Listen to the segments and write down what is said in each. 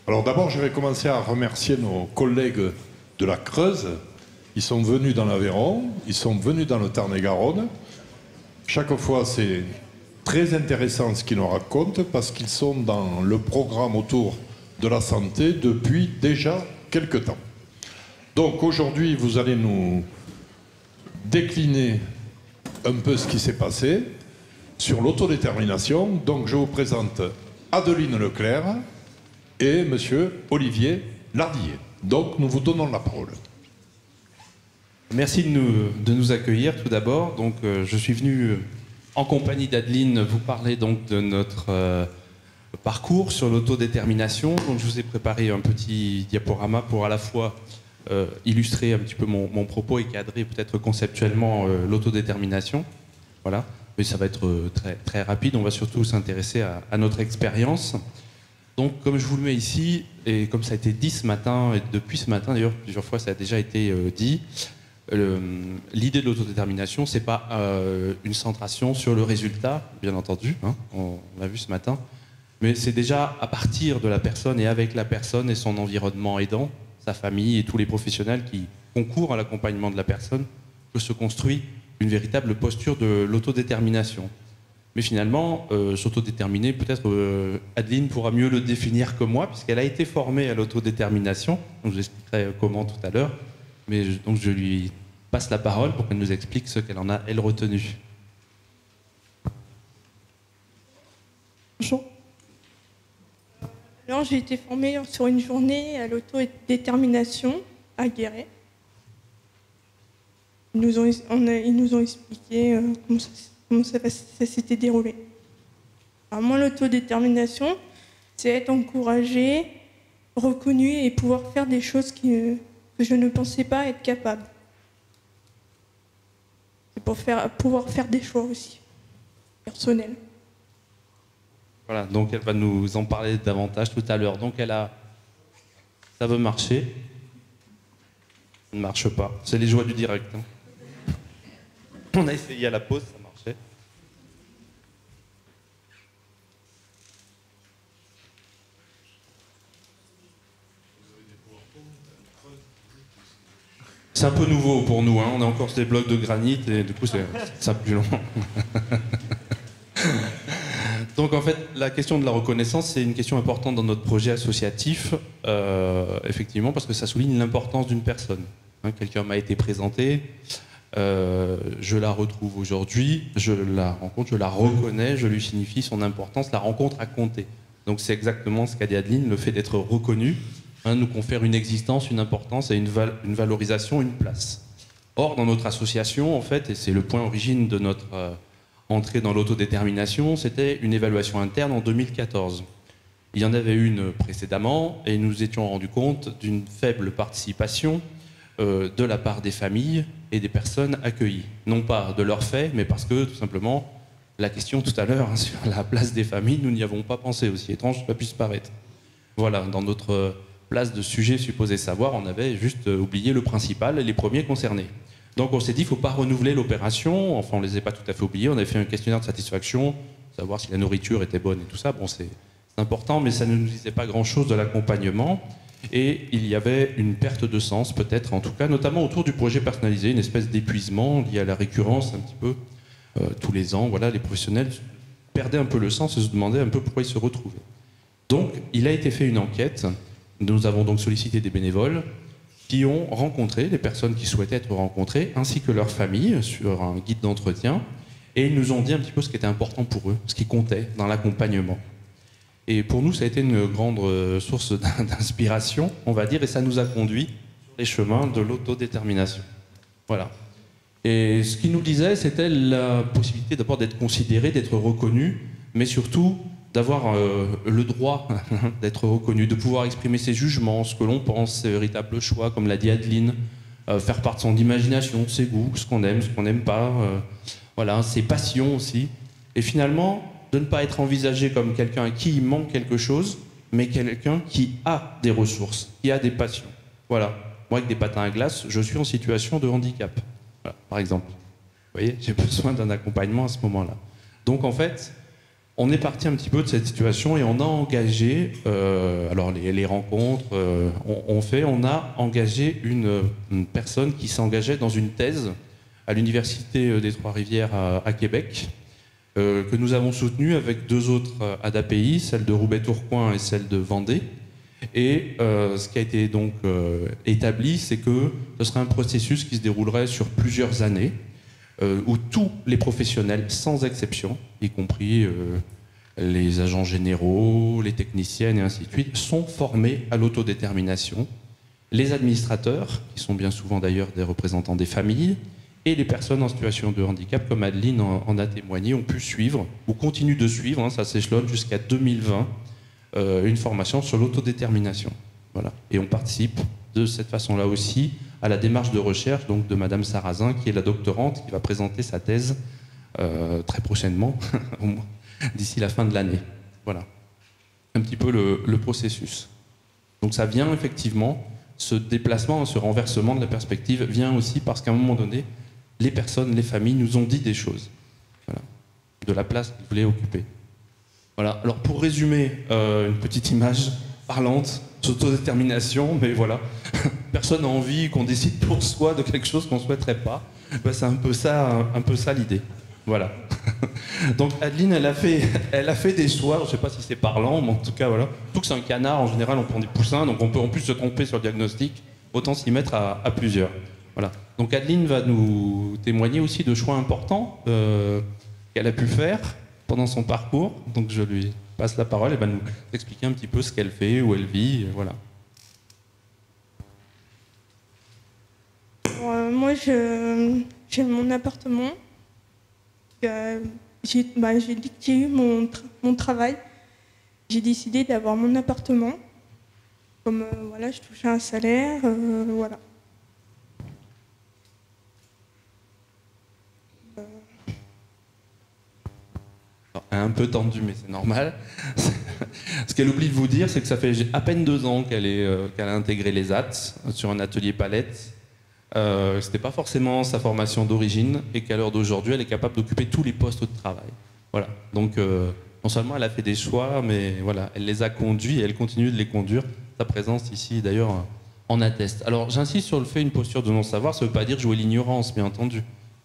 Alors d'abord, je vais commencer à remercier nos collègues de la Creuse. Ils sont venus dans l'Aveyron, ils sont venus dans le Tarn-et-Garonne. Chaque fois, c'est très intéressant ce qu'ils nous racontent parce qu'ils sont dans le programme autour de la santé depuis déjà quelques temps. Donc aujourd'hui, vous allez nous décliner un peu ce qui s'est passé sur l'autodétermination. Donc je vous présente Adeline Leclerc et monsieur Olivier Lardillet. Donc nous vous donnons la parole. Merci de nous accueillir tout d'abord. Donc je suis venu en compagnie d'Adeline vous parler donc de notre parcours sur l'autodétermination. Donc je vous ai préparé un petit diaporama pour à la fois illustrer un petit peu mon propos et cadrer peut-être conceptuellement l'autodétermination. Voilà. Mais ça va être très rapide. On va surtout s'intéresser à notre expérience. Donc, comme je vous le mets ici, et comme ça a été dit ce matin, et depuis ce matin, d'ailleurs, plusieurs fois, ça a déjà été dit, l'idée de l'autodétermination, c'est pas une centration sur le résultat, bien entendu, hein, on l'a vu ce matin, mais c'est déjà à partir de la personne et avec la personne et son environnement aidant, sa famille et tous les professionnels qui concourent à l'accompagnement de la personne, que se construit une véritable posture de l'autodétermination. Mais finalement, s'autodéterminer, peut-être Adeline pourra mieux le définir que moi, puisqu'elle a été formée à l'autodétermination. Donc je vous expliquerai comment tout à l'heure. Mais donc je lui passe la parole pour qu'elle nous explique ce qu'elle en a, elle, retenu. Bonjour. Alors j'ai été formée sur une journée à l'autodétermination à Guéret. Ils nous ont expliqué comment ça s'était déroulé. Alors moi, l'autodétermination, c'est être encouragé, reconnu et pouvoir faire des choses que je ne pensais pas être capable. C'est pour pouvoir faire des choix aussi, personnels. Voilà, donc elle va nous en parler davantage tout à l'heure. Donc ça veut marcher. Ça ne marche pas. C'est les joies du direct. Hein. On a essayé à la pause, ça marchait. C'est un peu nouveau pour nous, hein. On a encore des blocs de granit et du coup c'est plus long. Donc en fait, la question de la reconnaissance, c'est une question importante dans notre projet associatif, effectivement, parce que ça souligne l'importance d'une personne. Hein, quelqu'un m'a été présenté, je la retrouve aujourd'hui, je la rencontre, je la reconnais, je lui signifie son importance, la rencontre a compté. Donc c'est exactement ce qu'a dit Adeline, le fait d'être reconnu, hein, nous confère une existence, une importance et une valorisation, une place. Or, dans notre association, en fait, et c'est le point origine de notre entrée dans l'autodétermination, c'était une évaluation interne en 2014. Il y en avait une précédemment et nous étions rendus compte d'une faible participation de la part des familles et des personnes accueillies. Non pas de leur fait, mais parce que, tout simplement, la question tout à l'heure hein, sur la place des familles, nous n'y avons pas pensé, aussi étrange que ça puisse paraître. Voilà, dans notre place de sujet supposé savoir, on avait juste oublié le principal et les premiers concernés. Donc on s'est dit, il ne faut pas renouveler l'opération, enfin on ne les a pas tout à fait oubliés, on avait fait un questionnaire de satisfaction, savoir si la nourriture était bonne et tout ça, bon c'est important, mais ça ne nous disait pas grand-chose de l'accompagnement. Et il y avait une perte de sens, peut-être, en tout cas, notamment autour du projet personnalisé, une espèce d'épuisement lié à la récurrence, un petit peu, tous les ans. Voilà, les professionnels perdaient un peu le sens et se demandaient un peu pourquoi ils se retrouvaient. Donc, il a été fait une enquête. Nous avons donc sollicité des bénévoles qui ont rencontré les personnes qui souhaitaient être rencontrées, ainsi que leurs familles, sur un guide d'entretien. Et ils nous ont dit un petit peu ce qui était important pour eux, ce qui comptait dans l'accompagnement. Et pour nous, ça a été une grande source d'inspiration, on va dire, et ça nous a conduit sur les chemins de l'autodétermination. Voilà. Et ce qu'ils nous disaient, c'était la possibilité d'abord d'être considéré, d'être reconnu, mais surtout d'avoir le droit d'être reconnu, de pouvoir exprimer ses jugements, ce que l'on pense, ses véritables choix, comme l'a dit Adeline, faire part de son imagination, ses goûts, ce qu'on n'aime pas, voilà, ses passions aussi. Et finalement, de ne pas être envisagé comme quelqu'un à qui il manque quelque chose, mais quelqu'un qui a des ressources, qui a des passions. Voilà. Moi, avec des patins à glace, je suis en situation de handicap, voilà, par exemple. Vous voyez, j'ai besoin d'un accompagnement à ce moment-là. Donc, en fait, on est parti un petit peu de cette situation et on a engagé, alors les rencontres, on a engagé une personne qui s'engageait dans une thèse à l'Université des Trois-Rivières à Québec, que nous avons soutenue avec 2 autres ADAPI, celle de Roubaix-Tourcoing et celle de Vendée. Et ce qui a été donc établi, c'est que ce serait un processus qui se déroulerait sur plusieurs années, où tous les professionnels, sans exception, y compris les agents généraux, les techniciennes et ainsi de suite, sont formés à l'autodétermination. Les administrateurs, qui sont bien souvent d'ailleurs des représentants des familles, et les personnes en situation de handicap, comme Adeline en a témoigné, ont pu suivre, ou continuent de suivre, hein, ça s'échelonne jusqu'à 2020, une formation sur l'autodétermination. Voilà. Et on participe de cette façon-là aussi à la démarche de recherche donc, de Madame Sarrazin, qui est la doctorante, qui va présenter sa thèse très prochainement, d'ici la fin de l'année. Voilà. Un petit peu le processus. Donc ça vient effectivement, ce déplacement, ce renversement de la perspective vient aussi parce qu'à un moment donné, les personnes, les familles nous ont dit des choses. Voilà. De la place qu'ils voulaient occuper. Voilà. Alors pour résumer, une petite image parlante, autodétermination, mais voilà, personne n'a envie qu'on décide pour soi de quelque chose qu'on ne souhaiterait pas. Ben, c'est un peu ça l'idée. Voilà. Donc Adeline, elle a fait des choix, je ne sais pas si c'est parlant, mais en tout cas, voilà. Surtout que c'est un canard, en général, on prend des poussins, donc on peut en plus se tromper sur le diagnostic, autant s'y mettre à plusieurs. Voilà. Donc Adeline va nous témoigner aussi de choix importants qu'elle a pu faire pendant son parcours. Donc je lui passe la parole, elle va nous expliquer un petit peu ce qu'elle fait, où elle vit, voilà. Moi, j'ai mon appartement. J'ai dit que j'ai eu mon travail. J'ai décidé d'avoir mon appartement. Comme voilà, je touchais un salaire, voilà. Un peu tendu, mais c'est normal. Ce qu'elle oublie de vous dire, c'est que ça fait à peine 2 ans qu'elle a intégré les AT sur un atelier palette. C'était pas forcément sa formation d'origine et qu'à l'heure d'aujourd'hui, elle est capable d'occuper tous les postes de travail. Voilà. Donc, non seulement elle a fait des choix, mais voilà, elle les a conduits et elle continue de les conduire. Sa présence ici, d'ailleurs, en atteste. Alors, j'insiste sur le fait, une posture de non-savoir, ça ne veut pas dire jouer l'ignorance, bien entendu.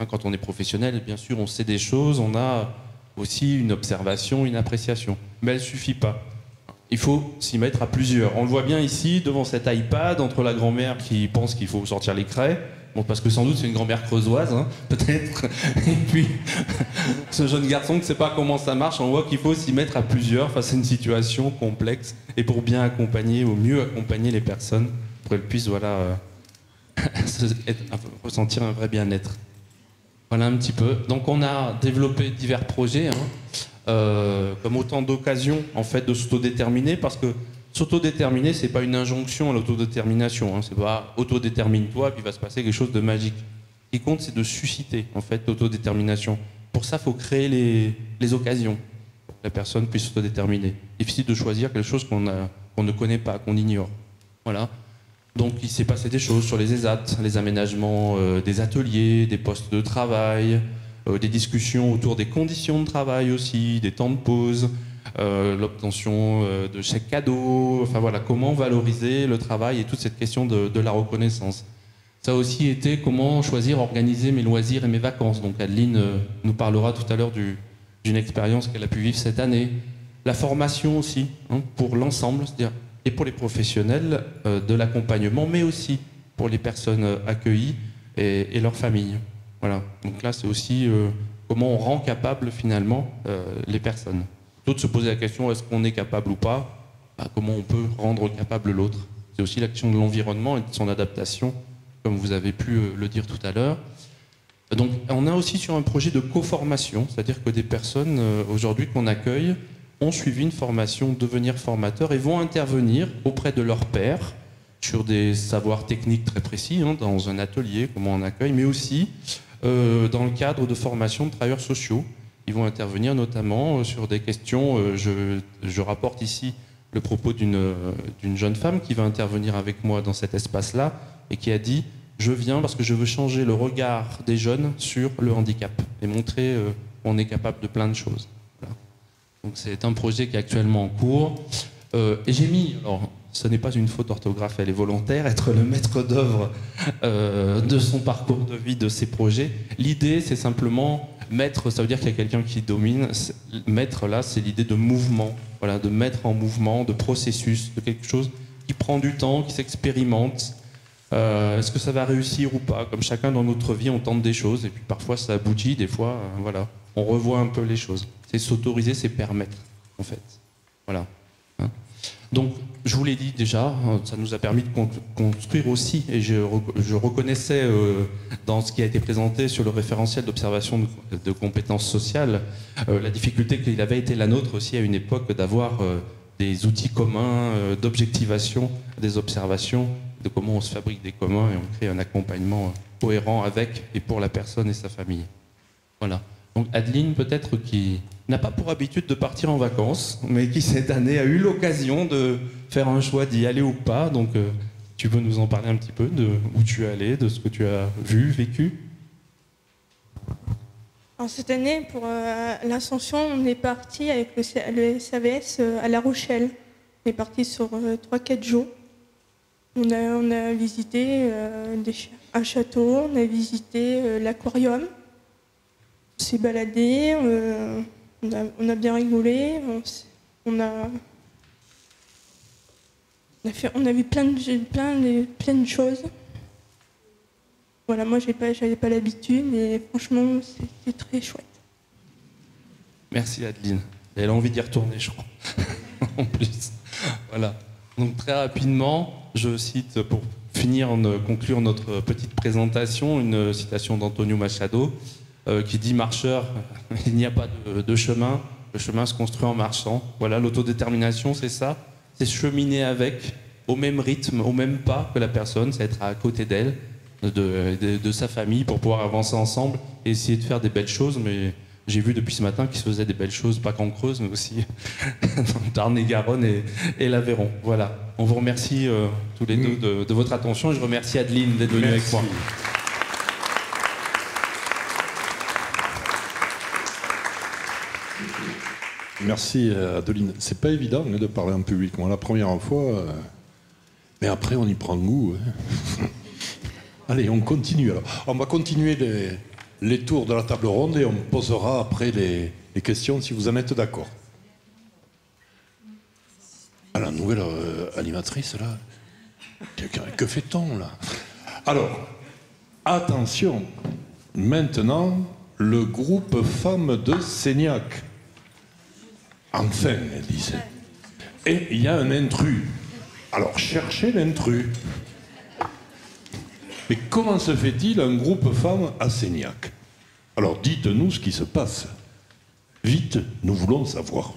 Quand on est professionnel, bien sûr, on sait des choses, on a aussi une observation, une appréciation. Mais elle ne suffit pas. Il faut s'y mettre à plusieurs. On le voit bien ici, devant cet iPad, entre la grand-mère qui pense qu'il faut sortir les craies, bon, parce que sans doute c'est une grand-mère creusoise, hein, peut-être, et puis ce jeune garçon qui ne sait pas comment ça marche, on voit qu'il faut s'y mettre à plusieurs face à une situation complexe, et pour bien accompagner, au mieux accompagner les personnes, pour qu'elles puissent voilà, ressentir un vrai bien-être. Voilà un petit peu. Donc on a développé divers projets, comme autant d'occasions en fait de s'autodéterminer, parce que s'autodéterminer, c'est pas une injonction à l'autodétermination, hein. C'est pas autodétermine-toi puis il va se passer quelque chose de magique. Ce qui compte, c'est de susciter en fait l'autodétermination. Pour ça, il faut créer les occasions pour que la personne puisse s'autodéterminer. Difficile de choisir quelque chose qu'on ne connaît pas, qu'on ignore. Voilà. Donc il s'est passé des choses sur les ESAT, les aménagements des ateliers, des postes de travail, des discussions autour des conditions de travail aussi, des temps de pause, l'obtention de chèques cadeaux, enfin voilà, comment valoriser le travail et toute cette question de la reconnaissance. Ça a aussi été comment choisir, organiser mes loisirs et mes vacances. Donc Adeline nous parlera tout à l'heure d'une expérience qu'elle a pu vivre cette année. La formation aussi, hein, pour l'ensemble, c'est-à-dire et pour les professionnels de l'accompagnement, mais aussi pour les personnes accueillies et leurs familles. Voilà. Donc là, c'est aussi comment on rend capable finalement les personnes. Plutôt de se poser la question, est-ce qu'on est capable ou pas, comment on peut rendre capable l'autre. C'est aussi la question de l'environnement et de son adaptation, comme vous avez pu le dire tout à l'heure. Donc on a aussi sur un projet de co-formation, c'est-à-dire que des personnes aujourd'hui qu'on accueille ont suivi une formation devenir formateur et vont intervenir auprès de leurs pairs sur des savoirs techniques très précis, hein, dans un atelier, comment on accueille, mais aussi dans le cadre de formation de travailleurs sociaux. Ils vont intervenir notamment sur des questions, je rapporte ici le propos d'une jeune femme qui va intervenir avec moi dans cet espace-là et qui a dit « Je viens parce que je veux changer le regard des jeunes sur le handicap et montrer qu'on est capable de plein de choses ». Donc c'est un projet qui est actuellement en cours. Et j'ai mis, alors ce n'est pas une faute d'orthographe, elle est volontaire, être le maître d'œuvre de son parcours de vie, de ses projets. L'idée, c'est simplement maître, ça veut dire qu'il y a quelqu'un qui domine. Maître, là, c'est l'idée de mouvement, voilà, de mettre en mouvement, de processus, de quelque chose qui prend du temps, qui s'expérimente. Est-ce que ça va réussir ou pas? Comme chacun dans notre vie, on tente des choses et puis parfois ça aboutit, des fois, voilà, on revoit un peu les choses. C'est s'autoriser, c'est permettre, en fait. Voilà. Hein. Donc, je vous l'ai dit déjà, ça nous a permis de construire aussi, et je reconnaissais dans ce qui a été présenté sur le référentiel d'observation de compétences sociales, la difficulté qu'il avait été la nôtre aussi à une époque d'avoir des outils communs d'objectivation des observations, de comment on se fabrique des communs et on crée un accompagnement cohérent avec et pour la personne et sa famille. Voilà. Donc Adeline, peut-être, qui n'a pas pour habitude de partir en vacances, mais qui cette année a eu l'occasion de faire un choix d'y aller ou pas. Donc tu peux nous en parler un petit peu de où tu es allé, de ce que tu as vu, vécu? Alors, cette année, pour l'Ascension, on est parti avec le SAVS à La Rochelle. On est parti sur 3-4 jours. On a visité un château, on a visité l'aquarium. On s'est baladé, on a bien rigolé, on a vu plein de choses. Voilà, moi j'avais pas l'habitude, mais franchement c'était très chouette. Merci Adeline. Elle a envie d'y retourner, je crois. En plus. Voilà. Donc très rapidement, je cite pour conclure notre petite présentation, une citation d'Antonio Machado. Qui dit « Marcheur, il n'y a pas de chemin, le chemin se construit en marchant ». Voilà, l'autodétermination, c'est ça, c'est cheminer avec, au même rythme, au même pas que la personne, c'est être à côté d'elle, de sa famille, pour pouvoir avancer ensemble et essayer de faire des belles choses. Mais j'ai vu depuis ce matin qu'il se faisait des belles choses, pas qu'en Creuse, mais aussi dans le Tarn-et-Garonne et l'Aveyron. Voilà, on vous remercie tous les deux de votre attention et je remercie Adeline d'être venue avec moi. Merci Adeline. C'est pas évident de parler en public. Moi, la première fois, mais après on y prend goût. Hein. Allez, on continue alors. On va continuer les tours de la table ronde et on posera après les questions si vous en êtes d'accord. Ah, la nouvelle animatrice là. Que fait-on là? Alors, attention. Maintenant, le groupe femmes de Seignac. Enfin, elle disait. Et il y a un intrus. Alors, cherchez l'intrus. Mais comment se fait-il un groupe femmes à Seignac? Alors, dites-nous ce qui se passe. Vite, nous voulons savoir.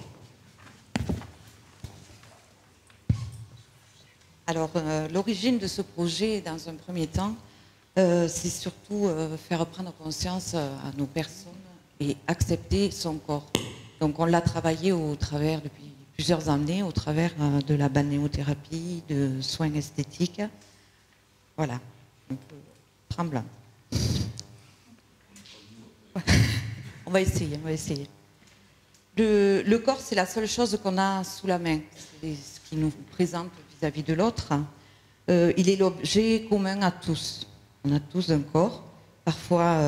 Alors, l'origine de ce projet, dans un premier temps, c'est surtout faire prendre conscience à nos personnes et accepter son corps. Donc on l'a travaillé depuis plusieurs années, au travers de la balnéothérapie, de soins esthétiques. Voilà, un peu tremblant. On va essayer. Le corps, c'est la seule chose qu'on a sous la main. C'est ce qui nous présente vis-à-vis de l'autre. Il est l'objet commun à tous. On a tous un corps. Parfois,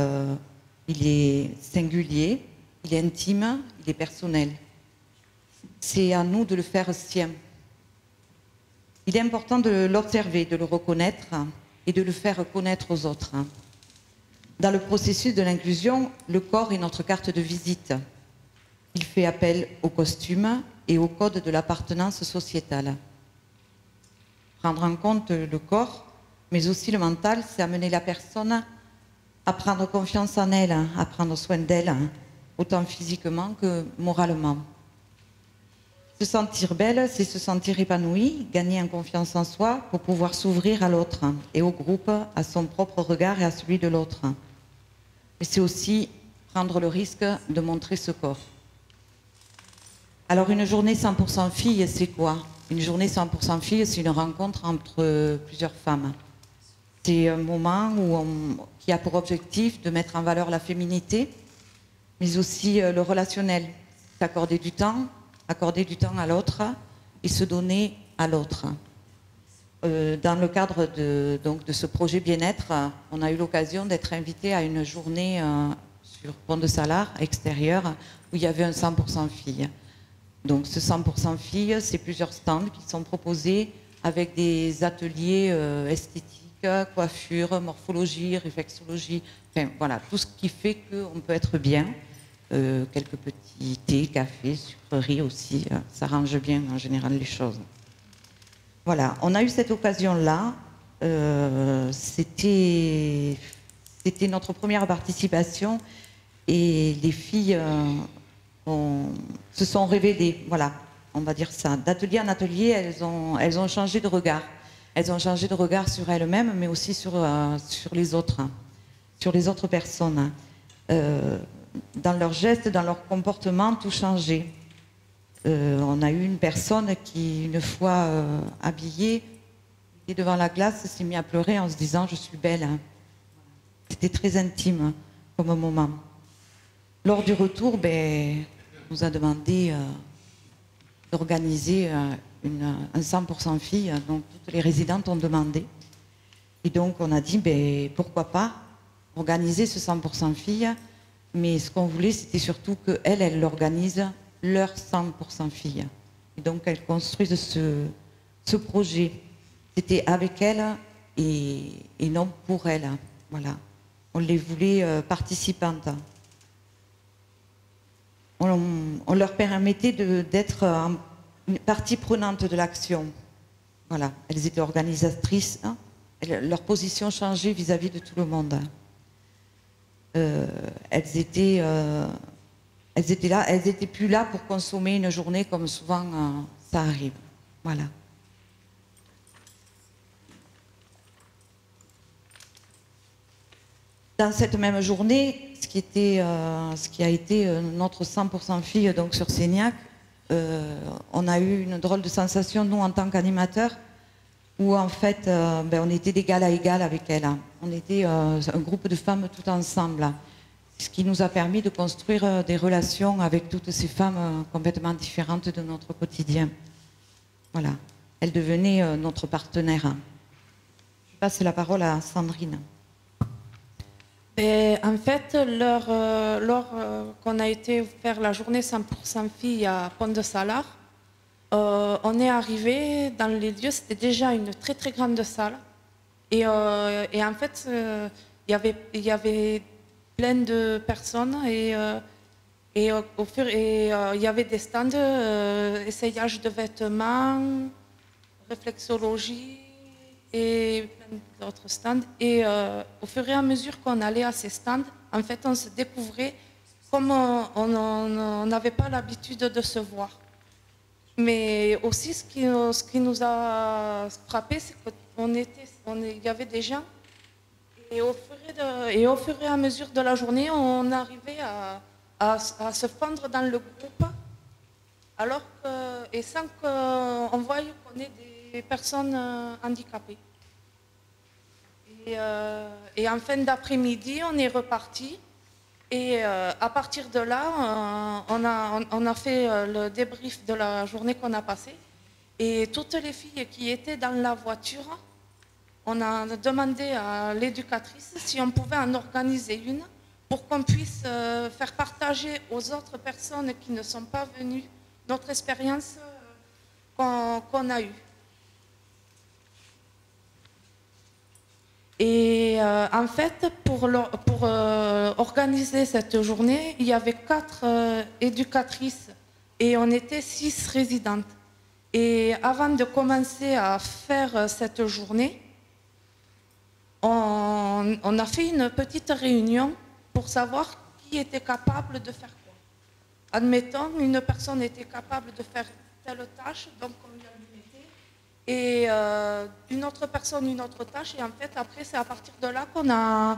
il est singulier. Il est intime, il est personnel. C'est à nous de le faire sien. Il est important de l'observer, de le reconnaître et de le faire connaître aux autres. Dans le processus de l'inclusion, le corps est notre carte de visite. Il fait appel au costume et au code de l'appartenance sociétale. Prendre en compte le corps, mais aussi le mental, c'est amener la personne à prendre confiance en elle, à prendre soin d'elle, autant physiquement que moralement. Se sentir belle, c'est se sentir épanouie, gagner en confiance en soi pour pouvoir s'ouvrir à l'autre et au groupe, à son propre regard et à celui de l'autre. Mais c'est aussi prendre le risque de montrer ce corps. Alors une journée 100% fille, c'est quoi? Une journée 100% fille, c'est une rencontre entre plusieurs femmes. C'est un moment qui a pour objectif de mettre en valeur la féminité, mais aussi le relationnel. s'accorder du temps à l'autre et se donner à l'autre. Dans le cadre de ce projet bien-être, on a eu l'occasion d'être invité à une journée sur Pont de Salars, extérieur, où il y avait un 100% filles. Donc ce 100% filles, c'est plusieurs stands qui sont proposés avec des ateliers esthétiques, coiffure, morphologie, réflexologie, enfin voilà, tout ce qui fait qu'on peut être bien. Quelques petits thés, cafés, sucreries aussi, ça range bien en général les choses. Voilà, on a eu cette occasion-là, c'était notre première participation et les filles se sont révélées, voilà, on va dire ça. D'atelier en atelier, elles ont changé de regard. Elles ont changé de regard sur elles-mêmes, mais aussi sur les autres personnes. Dans leurs gestes, dans leur comportement, tout changeait. On a eu une personne qui, une fois habillée, et devant la glace, s'est mise à pleurer en se disant « je suis belle ». C'était très intime comme moment. Lors du retour, on nous a demandé d'organiser un 100% filles, donc toutes les résidentes ont demandé. Et donc on a dit pourquoi pas organiser ce 100% filles, mais ce qu'on voulait c'était surtout qu'elles l'organisent leur 100% filles. Et donc elles construisent ce projet. C'était avec elles et non pour elles. Voilà. On les voulait participantes. On leur permettait d'être une partie prenante de l'action. Voilà. Elles étaient organisatrices. Hein. Leur position changeait vis-à-vis de tout le monde. Elles étaient là, elles n'étaient plus là pour consommer une journée comme souvent ça arrive. Voilà. Dans cette même journée, ce qui a été notre 100% filles donc sur Seignac, on a eu une drôle de sensation, nous, en tant qu'animateurs, où en fait, on était d'égal à égal avec elles. On était un groupe de femmes tout ensemble, ce qui nous a permis de construire des relations avec toutes ces femmes complètement différentes de notre quotidien. Voilà. Elles devenaient notre partenaire. Je passe la parole à Sandrine. Et en fait, lors qu'on a été faire la journée 100% filles à Pont de Salars, on est arrivé dans les lieux, c'était déjà une très très grande salle. Et en fait, il y avait plein de personnes et il y avait des stands, essayage de vêtements, réflexologie et plein d'autres stands. Et au fur et à mesure qu'on allait à ces stands, en fait, on se découvrait comme on n'avait pas l'habitude de se voir. Mais aussi, ce qui nous a frappé, c'est qu'il y avait des gens, et au fur et à mesure de la journée, on arrivait à se fondre dans le groupe, et sans qu'on voie qu'on est des personnes handicapées. Et en fin d'après-midi, on est reparti. Et à partir de là, on a fait le débrief de la journée qu'on a passée. Et toutes les filles qui étaient dans la voiture, on a demandé à l'éducatrice si on pouvait en organiser une pour qu'on puisse faire partager aux autres personnes qui ne sont pas venues notre expérience qu'on a eue. Et en fait, pour organiser cette journée, il y avait 4 éducatrices et on était 6 résidentes. Et avant de commencer à faire cette journée, on a fait une petite réunion pour savoir qui était capable de faire quoi. Admettons, une personne était capable de faire telle tâche, donc on lui a et une autre personne, une autre tâche. Et en fait, après, c'est à partir de là qu'on a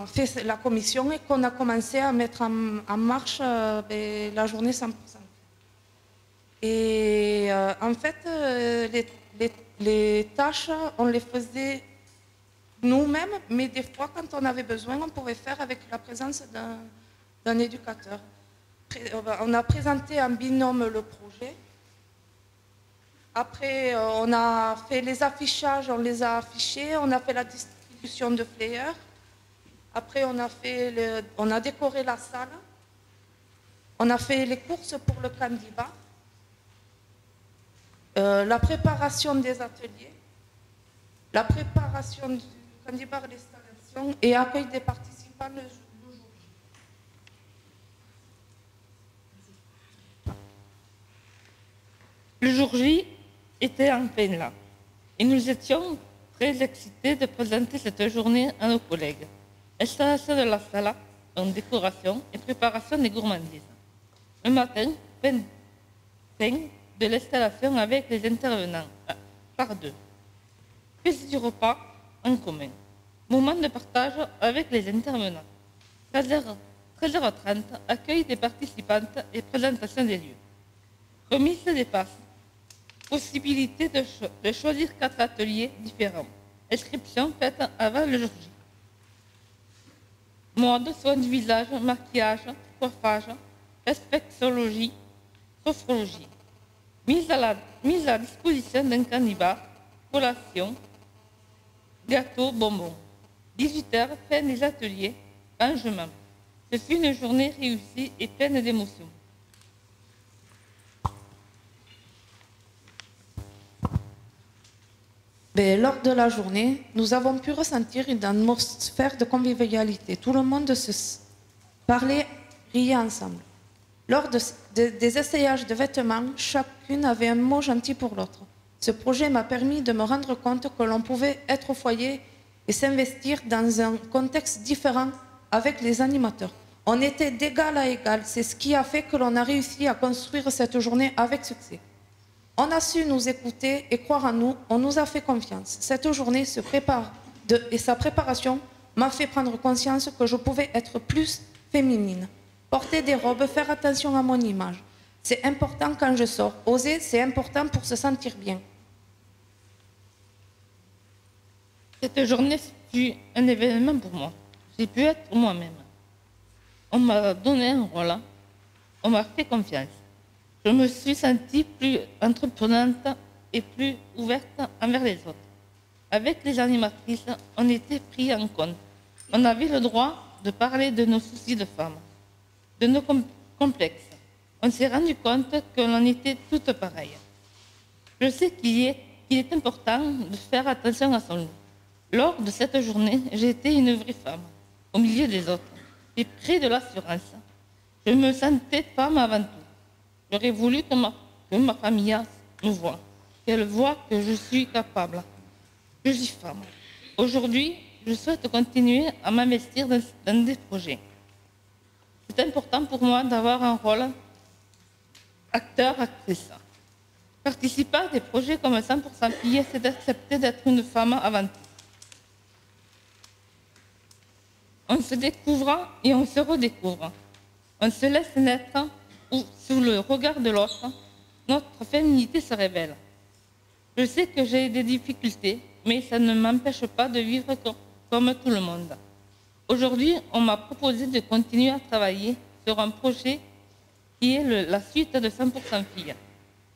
fait la commission et qu'on a commencé à mettre en marche la journée 100%. Et en fait, les tâches, on les faisait nous-mêmes, mais des fois, quand on avait besoin, on pouvait faire avec la présence d'un éducateur. on a présenté en binôme le projet. Après, on a fait les affichages, on les a affichés, on a fait la distribution de flyers. Après, on a décoré la salle. On a fait les courses pour le candidat. La préparation des ateliers. La préparation du candidat à l'installation et accueil des participants le jour J. Le jour J était enfin là. Et nous étions très excités de présenter cette journée à nos collègues. Installation de la salle en décoration et préparation des gourmandises. Le matin, fin de l'installation avec les intervenants, par deux. Puis du repas en commun. Moment de partage avec les intervenants. 13h30, accueil des participantes et présentation des lieux. Remise des passes. Possibilité de choisir 4 ateliers différents. Inscription faite avant le jour J. Mode, soins du visage, maquillage, coiffage, respectologie, sophrologie. Mise à disposition d'un candidat, collation, gâteau, bonbons. 18h, fin des ateliers, rangement. Ce fut une journée réussie et pleine d'émotions. Lors de la journée, nous avons pu ressentir une atmosphère de convivialité. Tout le monde se parlait, riait ensemble. Lors des essayages de vêtements, chacune avait un mot gentil pour l'autre. Ce projet m'a permis de me rendre compte que l'on pouvait être au foyer et s'investir dans un contexte différent avec les animateurs. On était d'égal à égal. C'est ce qui a fait que l'on a réussi à construire cette journée avec succès. On a su nous écouter et croire en nous. On nous a fait confiance. Cette journée et sa préparation m'a fait prendre conscience que je pouvais être plus féminine. Porter des robes, faire attention à mon image. C'est important quand je sors. Oser, c'est important pour se sentir bien. Cette journée fut un événement pour moi. J'ai pu être moi-même. On m'a donné un rôle. On m'a fait confiance. Je me suis sentie plus entreprenante et plus ouverte envers les autres. Avec les animatrices, on était pris en compte. On avait le droit de parler de nos soucis de femmes, de nos complexes. On s'est rendu compte que l'on était toutes pareilles. Je sais qu'il est important de faire attention à son loup. Lors de cette journée, j'ai été une vraie femme, au milieu des autres, et près de l'assurance. Je me sentais femme avant tout. J'aurais voulu que ma famille me voie, qu'elle voie que je suis capable. Je suis femme. Aujourd'hui, je souhaite continuer à m'investir dans des projets. C'est important pour moi d'avoir un rôle acteur-actrice. Participer à des projets comme 100% filles, c'est d'accepter d'être une femme avant tout. On se découvre et on se redécouvre. On se laisse naître ou sous le regard de l'autre, notre féminité se révèle. Je sais que j'ai des difficultés, mais ça ne m'empêche pas de vivre comme tout le monde. Aujourd'hui, on m'a proposé de continuer à travailler sur un projet qui est la suite de 100% filles.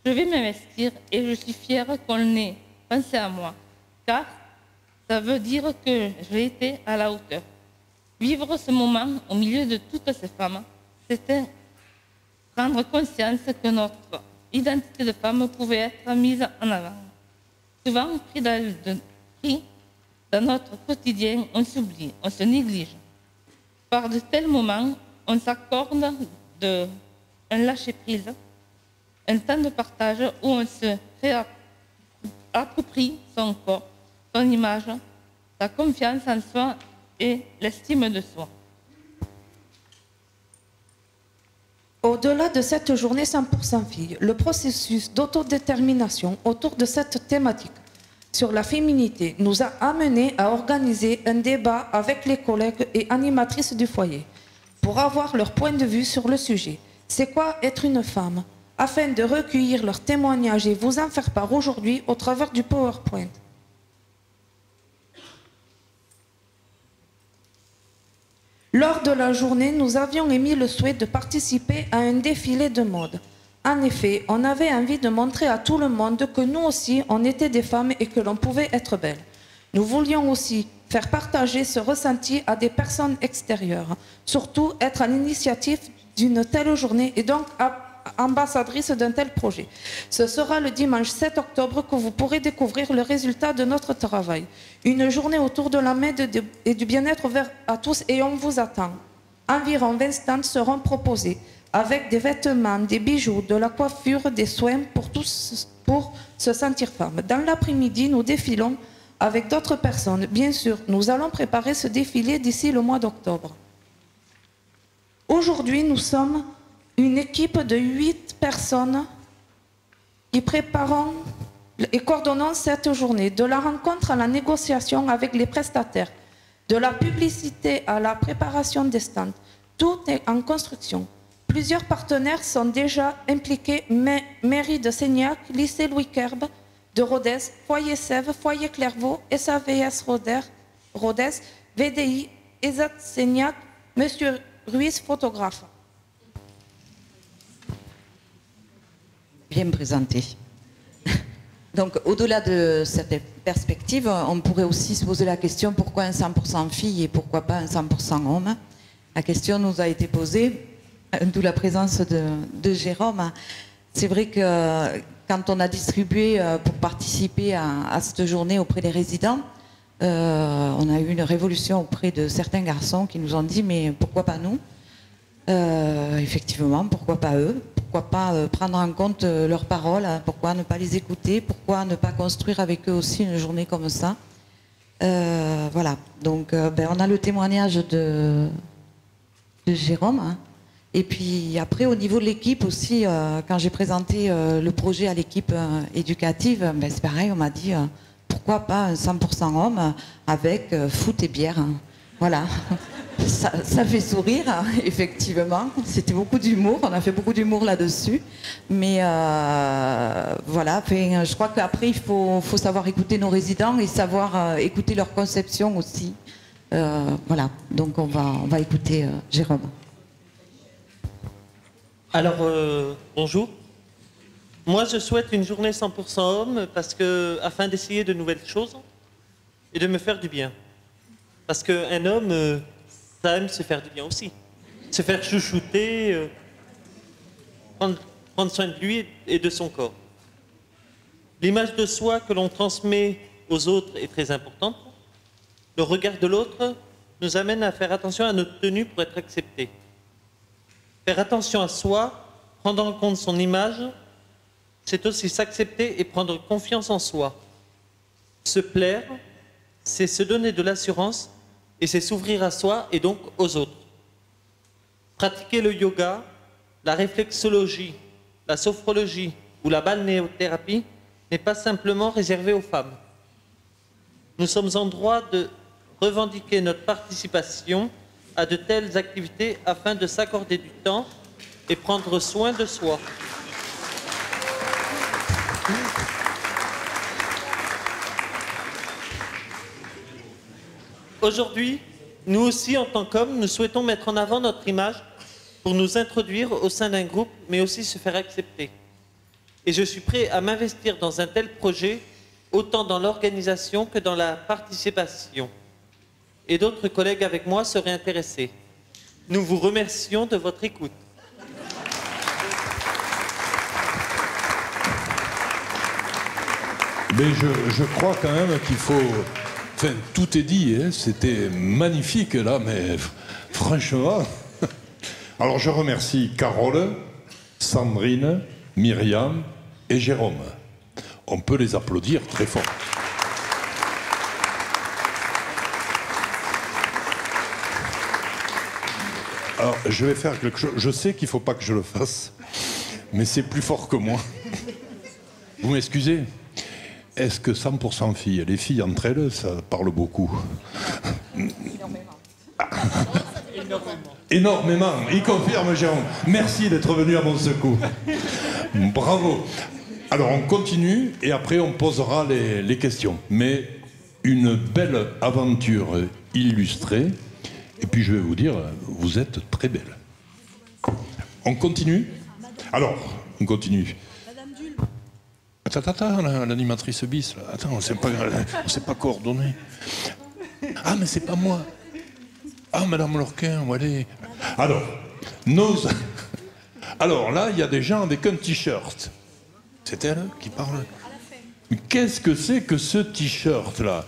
Je vais m'investir et je suis fière qu'on ait pensé à moi, car ça veut dire que j'ai été à la hauteur. Vivre ce moment au milieu de toutes ces femmes, c'était prendre conscience que notre identité de femme pouvait être mise en avant. Souvent pris dans notre quotidien, on s'oublie, on se néglige. Par de tels moments, on s'accorde un lâcher-prise, un temps de partage où on se réapproprie son corps, son image, sa confiance en soi et l'estime de soi. Au-delà de cette journée 100% filles, le processus d'autodétermination autour de cette thématique sur la féminité nous a amenés à organiser un débat avec les collègues et animatrices du foyer pour avoir leur point de vue sur le sujet. C'est quoi être une femme? Afin de recueillir leurs témoignages et vous en faire part aujourd'hui au travers du PowerPoint. Lors de la journée, nous avions émis le souhait de participer à un défilé de mode. En effet, on avait envie de montrer à tout le monde que nous aussi, on était des femmes et que l'on pouvait être belles. Nous voulions aussi faire partager ce ressenti à des personnes extérieures, surtout être à l'initiative d'une telle journée et donc ambassadrice d'un tel projet. Ce sera le dimanche 7 octobre que vous pourrez découvrir le résultat de notre travail. Une journée autour de la main et du bien-être ouvert à tous et on vous attend. Environ 20 stands seront proposés avec des vêtements, des bijoux, de la coiffure, des soins pour se sentir femme. Dans l'après-midi, nous défilons avec d'autres personnes. Bien sûr, nous allons préparer ce défilé d'ici le mois d'octobre. Aujourd'hui, nous sommes une équipe de 8 personnes qui préparons et coordonnons cette journée, de la rencontre à la négociation avec les prestataires, de la publicité à la préparation des stands. Tout est en construction. Plusieurs partenaires sont déjà impliqués, Mairie de Seignac, Lycée Louis Kerbe de Rodez, Foyer Sèvres, Foyer Clairvaux, SAVS Rodez, VDI, ESAT Seignac, Monsieur Ruiz, photographe. Bien présenté. Donc, au-delà de cette perspective, on pourrait aussi se poser la question pourquoi un 100% filles et pourquoi pas un 100% hommes. La question nous a été posée, d'où la présence de Jérôme. C'est vrai que quand on a distribué pour participer à cette journée auprès des résidents, on a eu une révolution auprès de certains garçons qui nous ont dit mais pourquoi pas nous? Effectivement, pourquoi pas eux? Pourquoi pas prendre en compte leurs paroles? Pourquoi ne pas les écouter? Pourquoi ne pas construire avec eux aussi une journée comme ça? Voilà, donc on a le témoignage de Jérôme. Hein. Et puis après, au niveau de l'équipe aussi, quand j'ai présenté le projet à l'équipe éducative, c'est pareil, on m'a dit pourquoi pas un 100% homme avec foot et bière. Hein. Voilà. Ça fait sourire, hein, effectivement. C'était beaucoup d'humour, on a fait beaucoup d'humour là-dessus. Mais voilà, je crois qu'après, il faut savoir écouter nos résidents et savoir écouter leur conception aussi. Voilà, donc on va écouter Jérôme. Alors, bonjour. Moi, je souhaite une journée 100% homme afin d'essayer de nouvelles choses et de me faire du bien. Parce qu'un homme... ça aime se faire du bien aussi. Se faire chouchouter, prendre soin de lui et de son corps. L'image de soi que l'on transmet aux autres est très importante. Le regard de l'autre nous amène à faire attention à notre tenue pour être accepté. Faire attention à soi, prendre en compte son image, c'est aussi s'accepter et prendre confiance en soi. Se plaire, c'est se donner de l'assurance et c'est s'ouvrir à soi et donc aux autres. Pratiquer le yoga, la réflexologie, la sophrologie ou la balnéothérapie n'est pas simplement réservé aux femmes. Nous sommes en droit de revendiquer notre participation à de telles activités afin de s'accorder du temps et prendre soin de soi. Aujourd'hui, nous aussi, en tant qu'hommes, nous souhaitons mettre en avant notre image pour nous introduire au sein d'un groupe, mais aussi se faire accepter. Et je suis prêt à m'investir dans un tel projet, autant dans l'organisation que dans la participation. Et d'autres collègues avec moi seraient intéressés. Nous vous remercions de votre écoute. Mais je crois quand même qu'il faut... Enfin, tout est dit, hein. C'était magnifique là, mais franchement... Alors je remercie Carole, Sandrine, Myriam et Jérôme. On peut les applaudir très fort. Alors je vais faire quelque chose, je sais qu'il ne faut pas que je le fasse, mais c'est plus fort que moi. Vous m'excusez ? Est-ce que 100% filles, les filles entre elles, ça parle beaucoup? Énormément. Énormément, il confirme Jérôme. Merci d'être venu à mon secours. Bravo. Alors on continue et après on posera les questions. Mais une belle aventure illustrée Et puis je vais vous dire, vous êtes très belle. On continue? Alors, on continue. Attends, l'animatrice bis, là. Attends, on ne s'est pas coordonné. Ah, mais c'est pas moi. Ah, Madame Lorquin, où elle est? Alors là, il y a des gens avec un t-shirt. C'est elle qui parle? Mais qu'est-ce que c'est que ce t-shirt-là?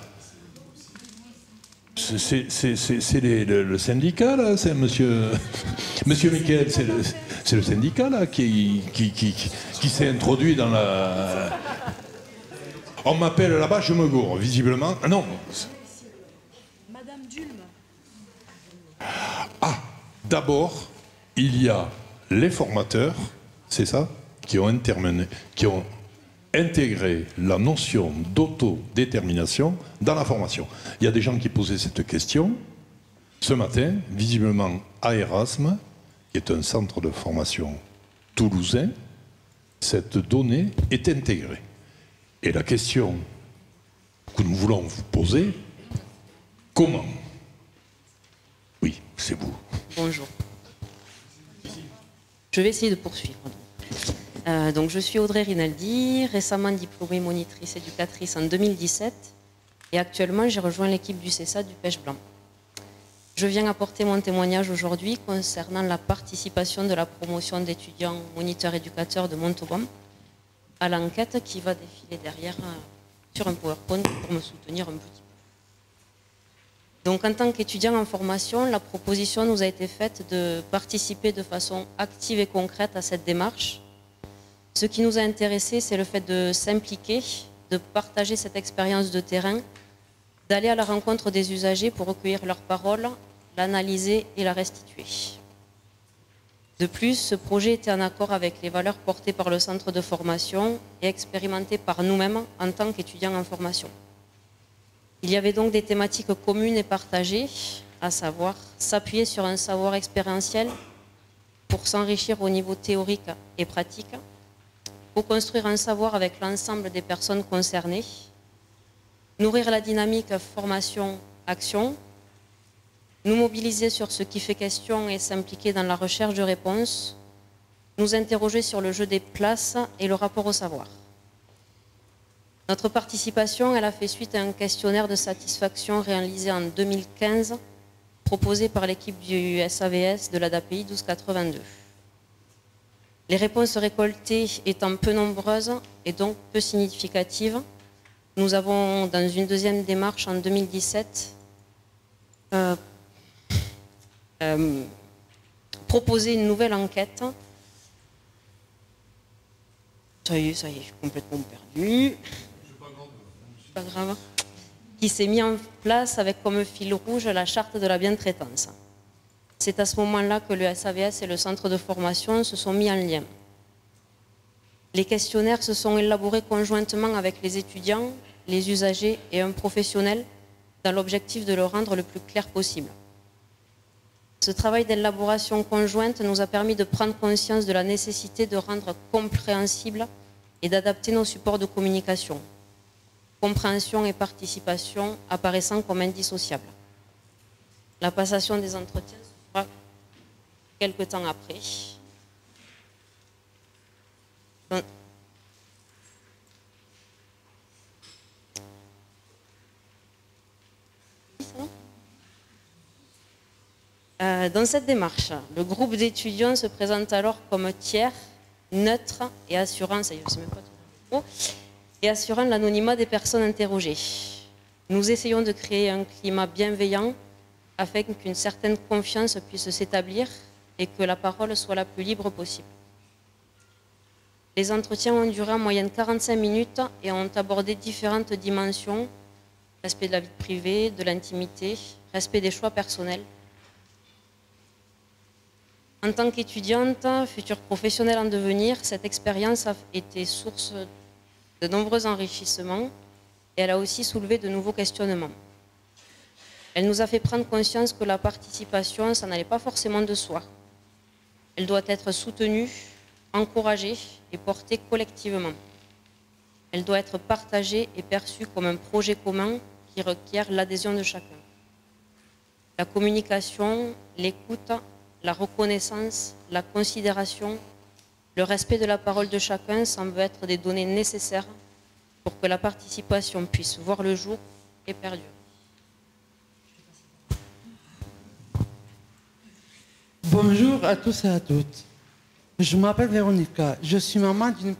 C'est le syndicat, là? C'est monsieur Michael, c'est le syndicat, là, qui s'est introduit dans la... On m'appelle là-bas, je me gourre, visiblement. Ah non. Madame Dulme. Ah, d'abord, il y a les formateurs, c'est ça, qui ont intégré la notion d'autodétermination dans la formation. Il y a des gens qui posaient cette question. Ce matin, visiblement à Erasme, qui est un centre de formation toulousain, cette donnée est intégrée. Et la question que nous voulons vous poser, comment? Oui, c'est vous. Bonjour. Je vais essayer de poursuivre. Donc, je suis Audrey Rinaldi, récemment diplômée monitrice éducatrice en 2017 et actuellement j'ai rejoint l'équipe du CESA du Pêche Blanc. Je viens apporter mon témoignage aujourd'hui concernant la participation de la promotion d'étudiants moniteurs éducateurs de Montauban à l'enquête qui va défiler derrière sur un PowerPoint pour me soutenir un petit peu. Donc en tant qu'étudiant en formation, la proposition nous a été faite de participer de façon active et concrète à cette démarche. Ce qui nous a intéressés, c'est le fait de s'impliquer, de partager cette expérience de terrain, d'aller à la rencontre des usagers pour recueillir leurs paroles, l'analyser et la restituer. De plus, ce projet était en accord avec les valeurs portées par le centre de formation et expérimenté par nous-mêmes en tant qu'étudiants en formation. Il y avait donc des thématiques communes et partagées, à savoir s'appuyer sur un savoir expérientiel pour s'enrichir au niveau théorique et pratique, co-construire un savoir avec l'ensemble des personnes concernées, nourrir la dynamique formation-action, nous mobiliser sur ce qui fait question et s'impliquer dans la recherche de réponses, nous interroger sur le jeu des places et le rapport au savoir. Notre participation, elle a fait suite à un questionnaire de satisfaction réalisé en 2015, proposé par l'équipe du SAVS de l'ADAPI 1282. Les réponses récoltées étant peu nombreuses et donc peu significatives, nous avons, dans une deuxième démarche en 2017, proposé une nouvelle enquête. Ça y est, je suis complètement perdue. Pas grave. Qui s'est mis en place avec comme fil rouge la charte de la bientraitance. C'est à ce moment-là que le SAVS et le centre de formation se sont mis en lien. Les questionnaires se sont élaborés conjointement avec les étudiants, les usagers et un professionnel dans l'objectif de le rendre le plus clair possible. Ce travail d'élaboration conjointe nous a permis de prendre conscience de la nécessité de rendre compréhensible et d'adapter nos supports de communication, compréhension et participation apparaissant comme indissociables. La passation des entretiens se fera quelque temps après. Dans cette démarche, le groupe d'étudiants se présente alors comme tiers, neutre et assurant, ça y est, je sais même pas tout et assurant l'anonymat des personnes interrogées. Nous essayons de créer un climat bienveillant afin qu'une certaine confiance puisse s'établir et que la parole soit la plus libre possible. Les entretiens ont duré en moyenne 45 minutes et ont abordé différentes dimensions: respect de la vie privée, de l'intimité, respect des choix personnels. En tant qu'étudiante, future professionnelle en devenir, cette expérience a été source de nombreux enrichissements et elle a aussi soulevé de nouveaux questionnements. Elle nous a fait prendre conscience que la participation, ça n'allait pas forcément de soi. Elle doit être soutenue, encouragée et portée collectivement. Elle doit être partagée et perçue comme un projet commun qui requiert l'adhésion de chacun. La communication, l'écoute, la reconnaissance, la considération, le respect de la parole de chacun semblent être des données nécessaires pour que la participation puisse voir le jour et perdurer. Bonjour à tous et à toutes. Je m'appelle Véronica. Je suis maman d'une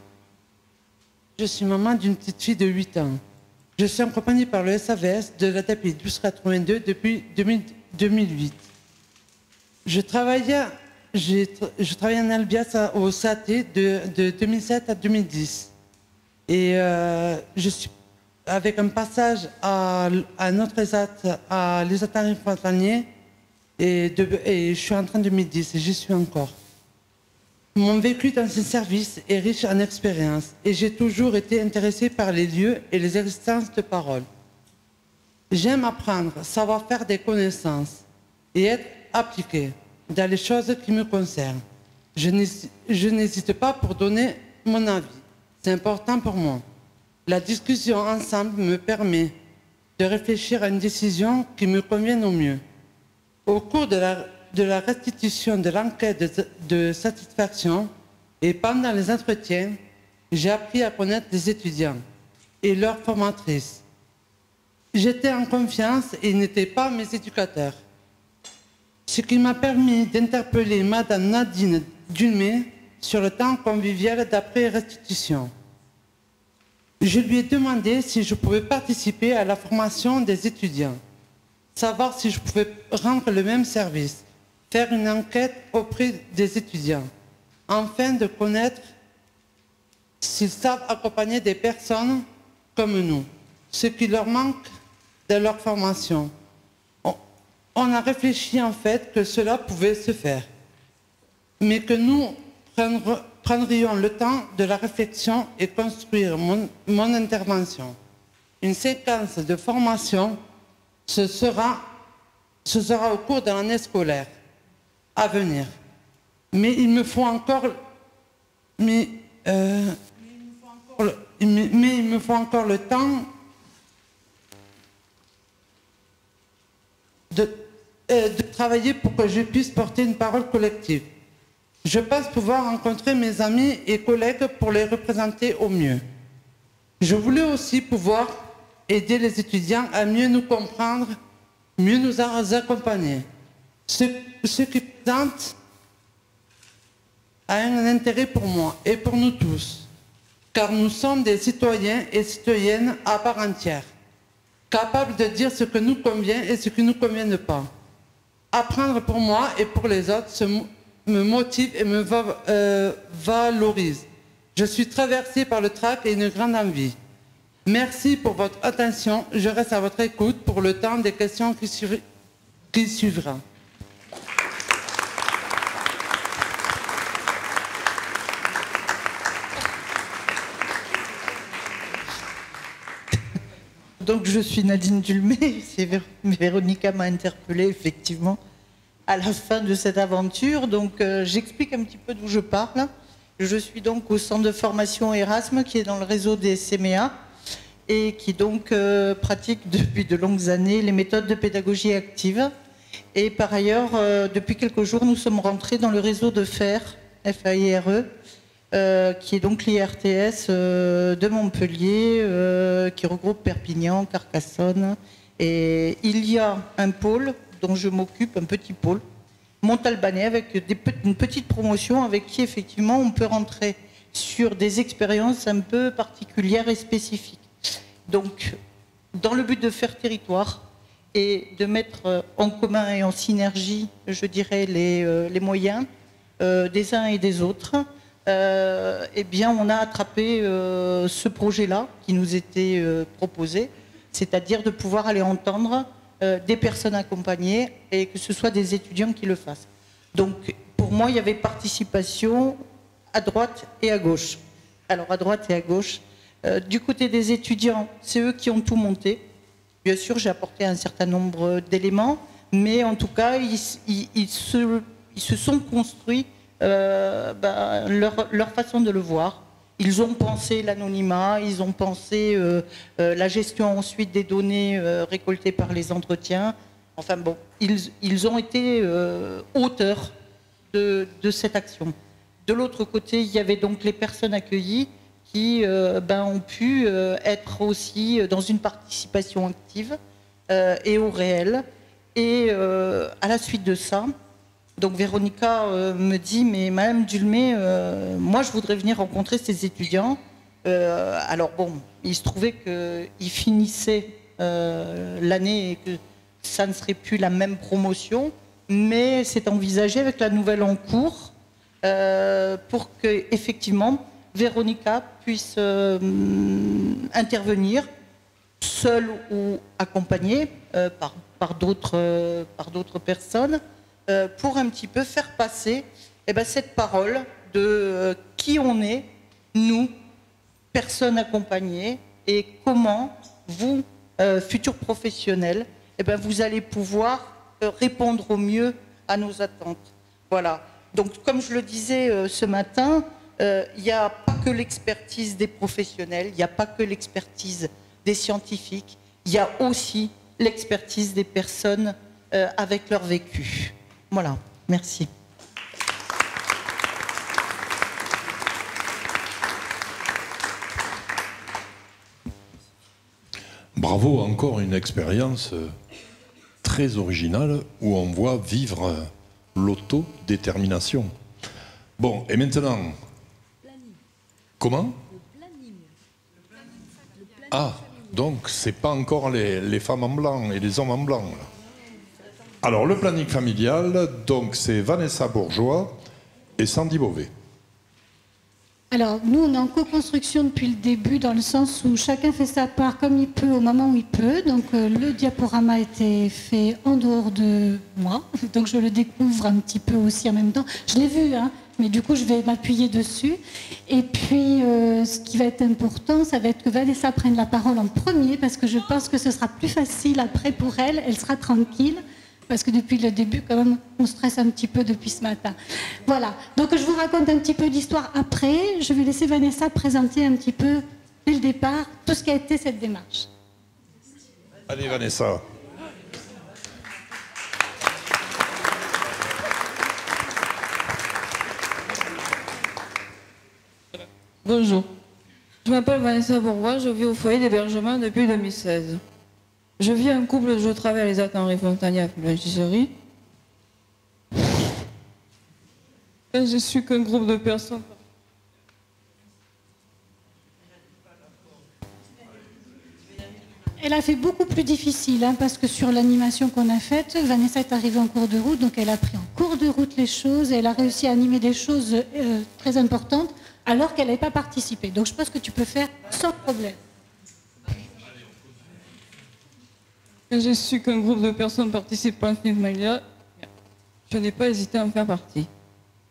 petite fille de 8 ans. Je suis accompagnée par le SAVS de l'ADAPI 1282 depuis 2008. Je travaillais en Albias au SAT de 2007 à 2010. Et je suis avec un passage à notre ESAT, à l'ESAT frontalier, et je suis entrée en 2010 et j'y suis encore. Mon vécu dans ce service est riche en expérience et j'ai toujours été intéressée par les lieux et les existences de parole. J'aime apprendre, savoir faire des connaissances et être appliquée dans les choses qui me concernent. Je n'hésite pas pour donner mon avis. C'est important pour moi. La discussion ensemble me permet de réfléchir à une décision qui me convienne au mieux. Au cours de la restitution de l'enquête de satisfaction et pendant les entretiens, j'ai appris à connaître les étudiants et leurs formatrices. J'étais en confiance et ils n'étaient pas mes éducateurs. Ce qui m'a permis d'interpeller Madame Nadine Dulmé sur le temps convivial d'après-restitution. Je lui ai demandé si je pouvais participer à la formation des étudiants, savoir si je pouvais rendre le même service, faire une enquête auprès des étudiants, afin de connaître s'ils savent accompagner des personnes comme nous, ce qui leur manque de leur formation. On a réfléchi en fait que cela pouvait se faire, mais que nous prendrions le temps de la réflexion et construire mon intervention. Une séquence de formation, ce sera au cours de l'année scolaire à venir. Mais il me faut encore, il me faut encore le temps de travailler pour que je puisse porter une parole collective. Je pense pouvoir rencontrer mes amis et collègues pour les représenter au mieux. Je voulais aussi pouvoir aider les étudiants à mieux nous comprendre, mieux nous accompagner. Ce qui présente a un intérêt pour moi et pour nous tous, car nous sommes des citoyens et citoyennes à part entière, capables de dire ce que nous convient et ce qui ne nous convient pas. Apprendre pour moi et pour les autres me motive et me valorise. Je suis traversée par le trac et une grande envie. Merci pour votre attention. Je reste à votre écoute pour le temps des questions qui suivra. Donc je suis Nadine Dulmé, Véronica m'a interpellée effectivement à la fin de cette aventure. Donc j'explique un petit peu d'où je parle. Je suis donc au centre de formation Erasme qui est dans le réseau des CMEA et qui donc pratique depuis de longues années les méthodes de pédagogie active. Et par ailleurs, depuis quelques jours, nous sommes rentrés dans le réseau de FAIRE, F-A-I-R-E, qui est donc l'IRTS de Montpellier, qui regroupe Perpignan, Carcassonne. Et il y a un pôle dont je m'occupe, un petit pôle, Montalbanais, avec une petite promotion avec qui effectivement on peut rentrer sur des expériences un peu particulières et spécifiques. Donc, dans le but de faire territoire et de mettre en commun et en synergie, je dirais, les moyens des uns et des autres, eh bien, on a attrapé ce projet-là qui nous était proposé, c'est-à-dire de pouvoir aller entendre des personnes accompagnées et que ce soit des étudiants qui le fassent. Donc, pour moi, il y avait participation à droite et à gauche. Alors, à droite et à gauche, du côté des étudiants, c'est eux qui ont tout monté. Bien sûr, j'ai apporté un certain nombre d'éléments, mais en tout cas, ils se sont construits leur façon de le voir. Ils ont pensé l'anonymat, ils ont pensé la gestion ensuite des données récoltées par les entretiens, Enfin bon, ils ont été auteurs de cette action. De l'autre côté, il y avait donc les personnes accueillies qui ont pu être aussi dans une participation active et au réel. Et à la suite de ça, donc Véronica me dit, mais Madame Dulmé, moi je voudrais venir rencontrer ces étudiants. Alors bon, il se trouvait qu'ils finissaient l'année et que ça ne serait plus la même promotion, mais c'est envisagé avec la nouvelle en cours pour que effectivement Véronica puisse intervenir seule ou accompagnée par d'autres personnes pour un petit peu faire passer cette parole de qui on est, nous, personnes accompagnées, et comment vous, futurs professionnels, vous allez pouvoir répondre au mieux à nos attentes. Voilà. Donc, comme je le disais ce matin, il n'y a pas que l'expertise des professionnels, il n'y a pas que l'expertise des scientifiques, il y a aussi l'expertise des personnes avec leur vécu. Voilà. Merci. Bravo, encore une expérience très originale où on voit vivre l'autodétermination. Bon, et maintenant, comment? Ah, donc c'est pas encore les femmes en blanc et les hommes en blanc. Là. Alors le planning familial, donc c'est Vanessa Bourgeois et Sandy Beauvais. Alors, nous, on est en co-construction depuis le début, dans le sens où chacun fait sa part comme il peut, au moment où il peut. Donc, le diaporama a été fait en dehors de moi, donc je le découvre un petit peu aussi en même temps. Je l'ai vu, hein, mais du coup, je vais m'appuyer dessus. Et puis, ce qui va être important, ça va être que Vanessa prenne la parole en premier, parce que je pense que ce sera plus facile après pour elle, elle sera tranquille. Parce que depuis le début, quand même, on stresse un petit peu depuis ce matin. Voilà. Donc, je vous raconte un petit peu d'histoire après. Je vais laisser Vanessa présenter un petit peu, dès le départ, tout ce qu'a été cette démarche. Allez, Vanessa. Bonjour. Je m'appelle Vanessa Bourgeois, je vis au foyer d'hébergement depuis 2016. Je vis en couple, je travaille à les Henri Fontanier à la blanchisserie. Et je suis qu'un groupe de personnes. Elle a fait beaucoup plus difficile, hein, parce que sur l'animation qu'on a faite, Vanessa est arrivée en cours de route, donc elle a pris en cours de route les choses, et elle a réussi à animer des choses très importantes, alors qu'elle n'avait pas participé. Donc je pense que tu peux faire sans problème. Je suis qu'un groupe de personnes participant à Familia. Je n'ai pas hésité à en faire partie.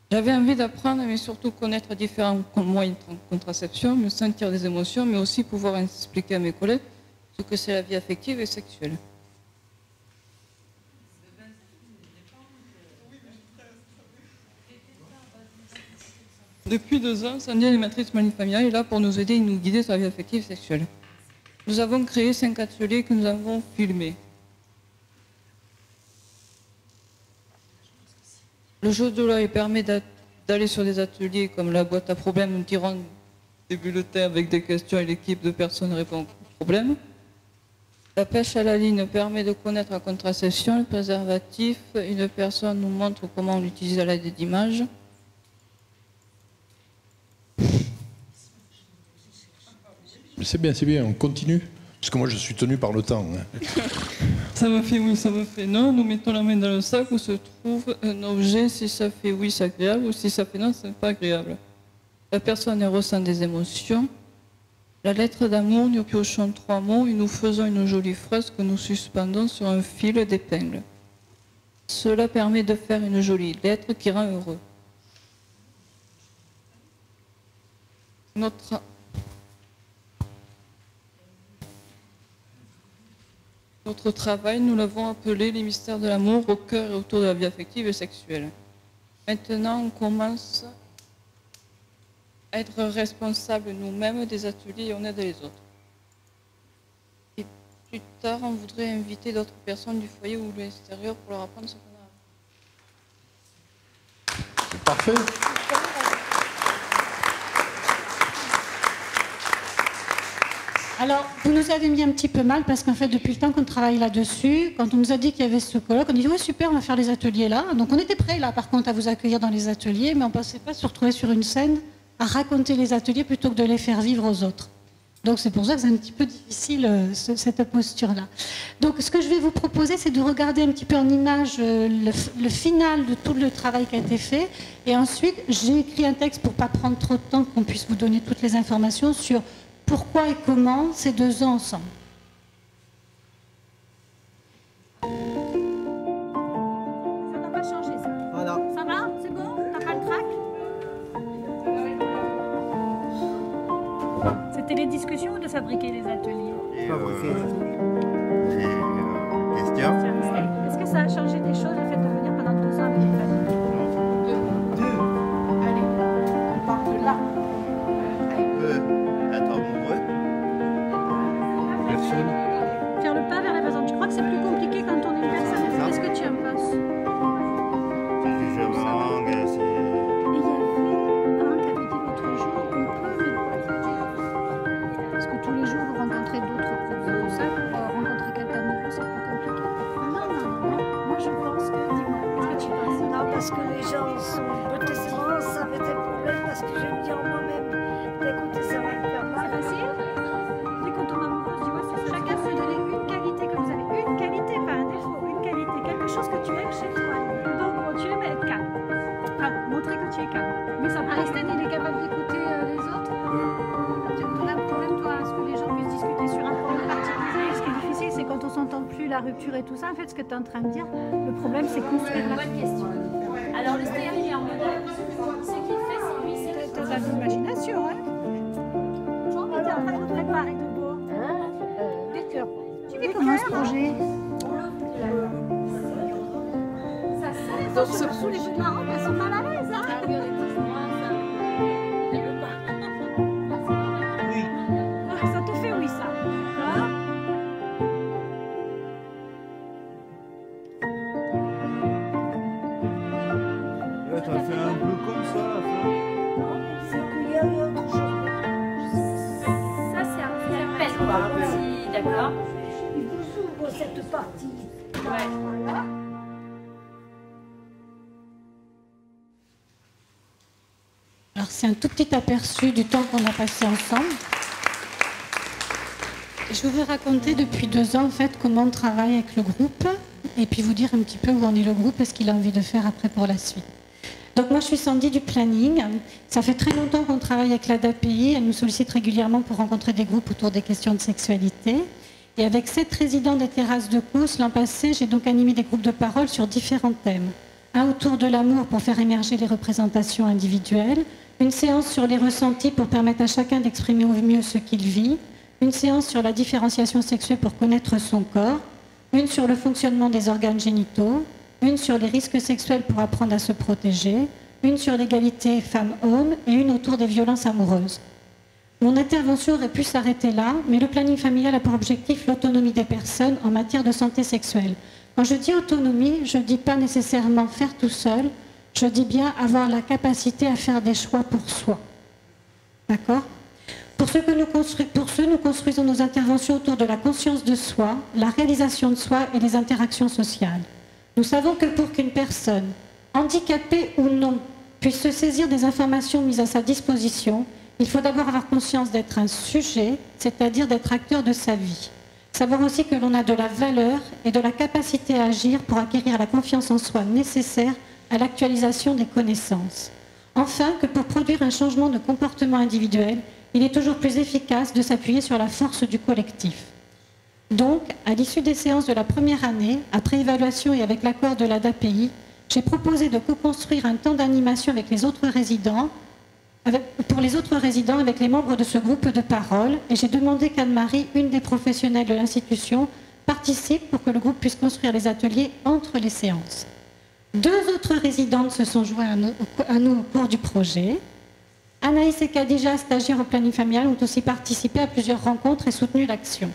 J'avais envie d'apprendre, mais surtout connaître différents moyens de contraception, me sentir des émotions, mais aussi pouvoir expliquer à mes collègues ce que c'est la vie affective et sexuelle. Depuis 2 ans, Sandy, animatrice Manifamia, est là pour nous aider et nous guider sur la vie affective et sexuelle. Nous avons créé 5 ateliers que nous avons filmés. Le jeu de l'œil permet d'aller sur des ateliers comme la boîte à problèmes, nous tirons des bulletins avec des questions et l'équipe de personnes répond aux problèmes. La pêche à la ligne permet de connaître la contraception, le préservatif. Une personne nous montre comment on l'utilise à l'aide d'images. C'est bien, on continue. Parce que moi, je suis tenu par le temps. Hein. Ça me fait oui, ça me fait non. Nous mettons la main dans le sac où se trouve un objet. Si ça fait oui, c'est agréable. Ou si ça fait non, c'est pas agréable. La personne ressent des émotions. La lettre d'amour, nous piochons 3 mots et nous faisons une jolie phrase que nous suspendons sur un fil d'épingle. Cela permet de faire une jolie lettre qui rend heureux. Notre travail, nous l'avons appelé les mystères de l'amour au cœur et autour de la vie affective et sexuelle. Maintenant, on commence à être responsables nous-mêmes des ateliers et on aide les autres. Et plus tard, on voudrait inviter d'autres personnes du foyer ou de l'extérieur pour leur apprendre ce qu'on a. C'est parfait. Alors, vous nous avez mis un petit peu mal parce qu'en fait, depuis le temps qu'on travaille là-dessus, quand on nous a dit qu'il y avait ce colloque, on a dit ouais, super, on va faire les ateliers là. Donc, on était prêts là, par contre, à vous accueillir dans les ateliers, mais on ne pensait pas se retrouver sur une scène à raconter les ateliers plutôt que de les faire vivre aux autres. Donc, c'est pour ça que c'est un petit peu difficile, cette posture-là. Donc, ce que je vais vous proposer, c'est de regarder un petit peu en image le final de tout le travail qui a été fait. Et ensuite, j'ai écrit un texte pour ne pas prendre trop de temps, qu'on puisse vous donner toutes les informations sur pourquoi et comment ces 2 ans ensemble. Ça n'a pas changé, ça. Voilà. Ça va? C'est bon? T'as pas le trac? C'était les discussions ou de fabriquer les ateliers? Questions. Est-ce que ça a changé des choses, le fait de venir pendant 2 ans avec les familles? Allez, on part de là. Être amoureux. Personne. Faire le pas vers la personne. Je crois que c'est plus compliqué quand on est une personne. Qu'est-ce que tu en penses? C'est différent. Et il y avait un qui avait dit l'autre jour qu'on peut parce que tous les jours vous rencontrez d'autres pour ça, rencontrer quelqu'un de nouveau, c'est plus compliqué. Non. Moi je pense que, dis-moi, qu'est-ce que tu penses? Non, parce que les gens sont potentiellement, ça va être un problème parce que je me dis en moi-même, écoutez, ça va me faire mal. C'est facile? Dès qu'on tombe amoureux, tu vois, c'est chacun se donner une qualité que vous avez. Une qualité, pas un défaut, une qualité, quelque chose que tu aimes chez toi. Donc, tu aimes être calme. Enfin, montrer que tu es calme. Mais ça peut rester, il est capable d'écouter les autres. Tu as un problème, toi, à ce que les gens puissent discuter sur un problème particulier. Ce qui est difficile, c'est quand on s'entend plus, la rupture et tout ça. En fait, ce que tu es en train de dire, le problème, c'est construire la... Bonne question. Alors, le stéréotype modèle, ce qu'il fait, c'est lui, c'est que... T'as de l'imagination, hein? On est en train de préparer de beau. D'accord. Tu vis comment ce projet? Donc, surtout les plus marrants, elles sont mal à l'aise, hein? Oui. Ça te fait oui, ça. Hein? Là, t'as fait un peu comme ça. C'est qu'il y a eu autre chose. Ça, c'est un peu la partie, d'accord? Il vous ouvre cette partie. Ouais. Voilà. Alors, c'est un tout petit aperçu du temps qu'on a passé ensemble. Je voudrais raconter depuis 2 ans, en fait, comment on travaille avec le groupe et puis vous dire un petit peu où en est le groupe et ce qu'il a envie de faire après pour la suite. Donc, moi, je suis Sandy du planning. Ça fait très longtemps qu'on travaille avec l'ADAPI. Elle nous sollicite régulièrement pour rencontrer des groupes autour des questions de sexualité. Et avec 7 résidents des terrasses de Cous, l'an passé, j'ai donc animé des groupes de parole sur différents thèmes. Un autour de l'amour pour faire émerger les représentations individuelles, une séance sur les ressentis pour permettre à chacun d'exprimer au mieux ce qu'il vit, une séance sur la différenciation sexuelle pour connaître son corps, une sur le fonctionnement des organes génitaux, une sur les risques sexuels pour apprendre à se protéger, une sur l'égalité femmes-hommes et une autour des violences amoureuses. Mon intervention aurait pu s'arrêter là, mais le planning familial a pour objectif l'autonomie des personnes en matière de santé sexuelle. Quand je dis autonomie, je ne dis pas nécessairement faire tout seul, je dis bien avoir la capacité à faire des choix pour soi. D'accord ? Pour ce, nous construisons nos interventions autour de la conscience de soi, la réalisation de soi et les interactions sociales. Nous savons que pour qu'une personne, handicapée ou non, puisse se saisir des informations mises à sa disposition, il faut d'abord avoir conscience d'être un sujet, c'est-à-dire d'être acteur de sa vie. Savoir aussi que l'on a de la valeur et de la capacité à agir pour acquérir la confiance en soi nécessaire à l'actualisation des connaissances. Enfin, que pour produire un changement de comportement individuel, il est toujours plus efficace de s'appuyer sur la force du collectif. Donc, à l'issue des séances de la première année, après évaluation et avec l'accord de l'ADAPI, j'ai proposé de co-construire un temps d'animation avec les autres résidents, pour les autres résidents avec les membres de ce groupe de parole, et j'ai demandé qu'Anne-Marie, une des professionnelles de l'institution, participe pour que le groupe puisse construire les ateliers entre les séances. 2 autres résidentes se sont jointes à nous au cours du projet. Anaïs et Khadija, stagiaires au planning familial, ont aussi participé à plusieurs rencontres et soutenu l'action.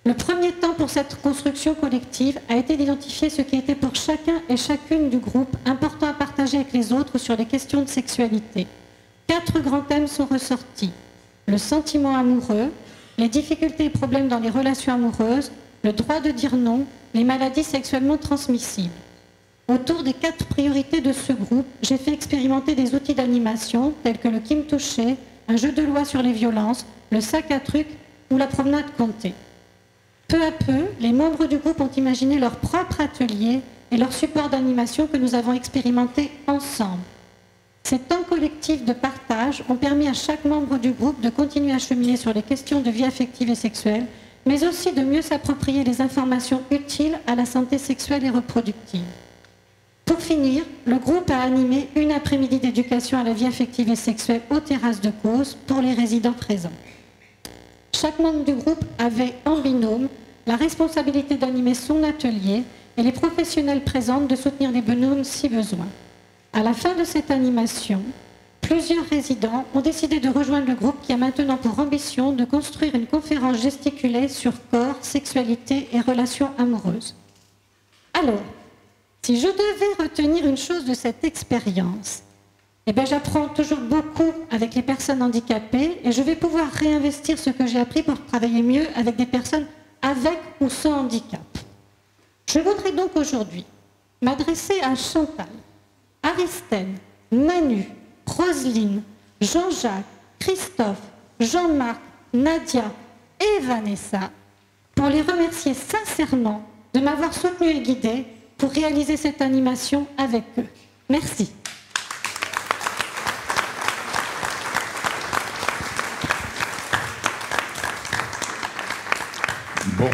Le premier temps pour cette construction collective a été d'identifier ce qui était pour chacun et chacune du groupe important à partager avec les autres sur les questions de sexualité. 4 grands thèmes sont ressortis. Le sentiment amoureux, les difficultés et problèmes dans les relations amoureuses, le droit de dire non, les maladies sexuellement transmissibles. Autour des 4 priorités de ce groupe, j'ai fait expérimenter des outils d'animation tels que le Kim Touché, un jeu de loi sur les violences, le sac à trucs ou la promenade comptée. Peu à peu, les membres du groupe ont imaginé leur propre atelier et leur support d'animation que nous avons expérimenté ensemble. Ces temps collectifs de partage ont permis à chaque membre du groupe de continuer à cheminer sur les questions de vie affective et sexuelle, mais aussi de mieux s'approprier les informations utiles à la santé sexuelle et reproductive. Pour finir, le groupe a animé une après-midi d'éducation à la vie affective et sexuelle aux terrasses de Causse pour les résidents présents. Chaque membre du groupe avait en binôme la responsabilité d'animer son atelier et les professionnels présents de soutenir les binômes si besoin. À la fin de cette animation, plusieurs résidents ont décidé de rejoindre le groupe qui a maintenant pour ambition de construire une conférence gesticulée sur corps, sexualité et relations amoureuses. Alors, si je devais retenir une chose de cette expérience, j'apprends toujours beaucoup avec les personnes handicapées et je vais pouvoir réinvestir ce que j'ai appris pour travailler mieux avec des personnes avec ou sans handicap. Je voudrais donc aujourd'hui m'adresser à Chantal, Aristène, Manu, Roselyne, Jean-Jacques, Christophe, Jean-Marc, Nadia et Vanessa pour les remercier sincèrement de m'avoir soutenue et guidée pour réaliser cette animation avec eux. Merci. Bon,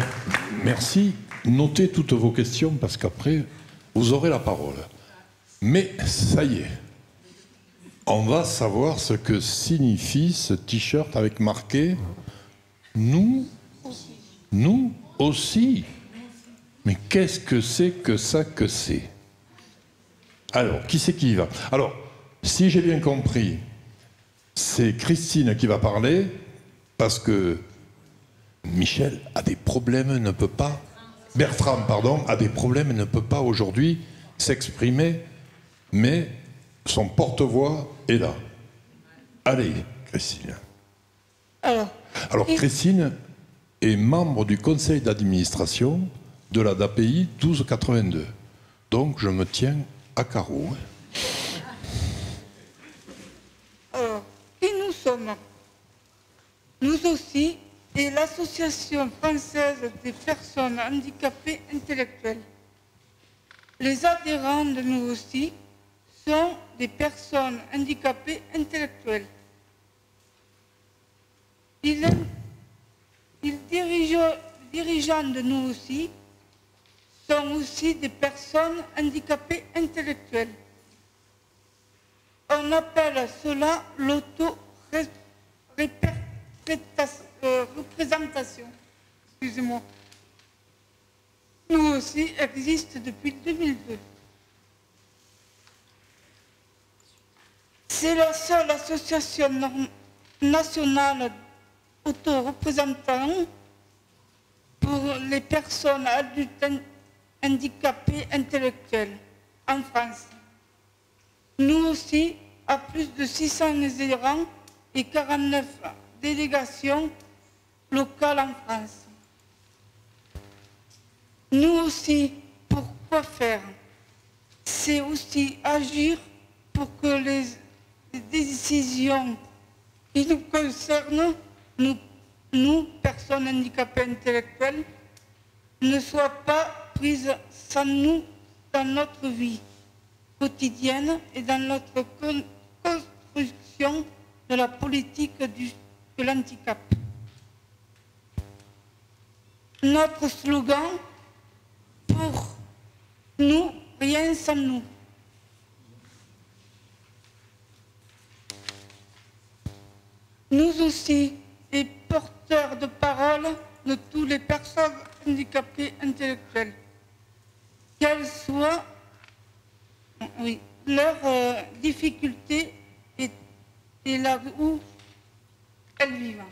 merci. Notez toutes vos questions parce qu'après, vous aurez la parole. Mais ça y est, on va savoir ce que signifie ce t-shirt avec marqué « Nous aussi ». Mais qu'est-ce que c'est que ça que c'est? Alors, qui c'est qui y va? Alors, si j'ai bien compris, c'est Christine qui va parler parce que Michel a des problèmes, ne peut pas... Bertram, pardon, a des problèmes et ne peut pas aujourd'hui s'exprimer, mais son porte-voix est là. Allez, Christine. Alors, Christine est membre du conseil d'administration de la DAPI 1282. Donc, je me tiens à carreau. Alors, qui nous sommes? Nous aussi, et l'Association française des personnes handicapées intellectuelles. Les adhérents de nous aussi sont des personnes handicapées intellectuelles. Les dirigeants de nous aussi sont aussi des personnes handicapées intellectuelles. On appelle cela l'auto-représentation. Excusez-moi. Nous aussi existons depuis 2002. C'est la seule association nationale auto-représentant pour les personnes adultes handicapées intellectuelles en France. Nous aussi, à plus de 600 adhérents et 49 délégations locales en France. Nous aussi, pour quoi faire? C'est aussi agir pour que les décisions qui nous concernent, nous, personnes handicapées intellectuelles, ne soient pas prises sans nous dans notre vie quotidienne et dans notre construction de la politique de l'handicap. Notre slogan, pour nous, rien sans nous. Nous aussi, les porteurs de parole de toutes les personnes handicapées intellectuelles, quelles soient leurs difficultés et là où elles vivent.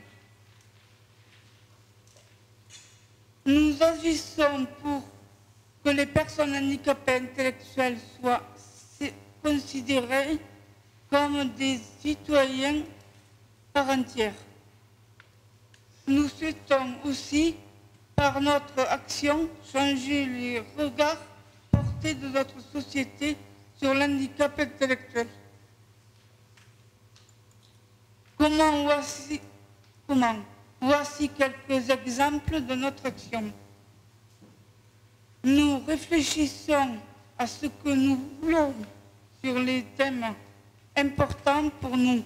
Nous agissons pour que les personnes handicapées intellectuelles soient considérées comme des citoyens par entière. Nous souhaitons aussi, par notre action, changer les regards portés de notre société sur l'handicap intellectuel. Voici quelques exemples de notre action. Nous réfléchissons à ce que nous voulons sur les thèmes importants pour nous.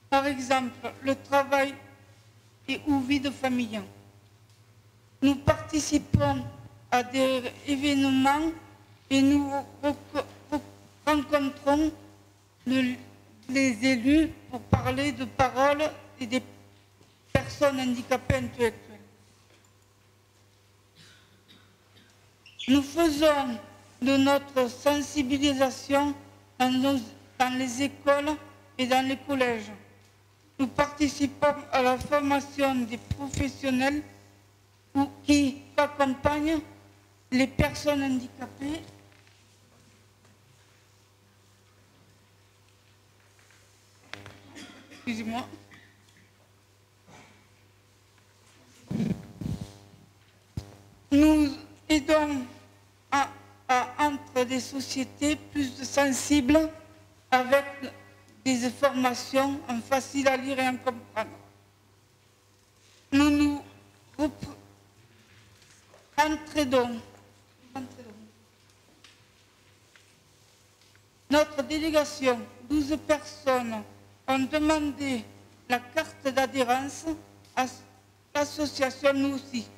Par exemple, le travail et ou vie de famille. Nous participons à des événements et nous rencontrons les élus pour parler de paroles et des personnes handicapées intellectuelles. Nous faisons de notre sensibilisation dans les écoles et dans les collèges. Nous participons à la formation des professionnels qui accompagnent les personnes handicapées. Excusez-moi. Nous aidons à entre des sociétés plus sensibles avec des formations faciles à lire et à comprendre. Nous nous entraidons. Notre délégation, 12 personnes, ont demandé la carte d'adhérence à l'association Nous aussi.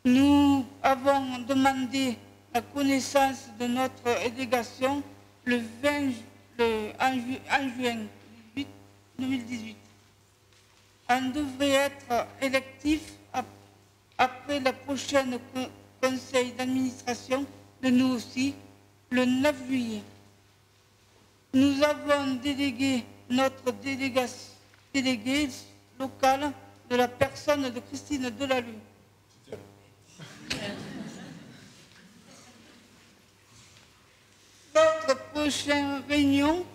Nous avons demandé la connaissance de notre délégation en juin 2018. On devrait être électif après le prochain conseil d'administration de Nous aussi, le 9 juillet. Nous avons délégué notre délégué local de la personne de Christine Delalue. Notre prochaine réunion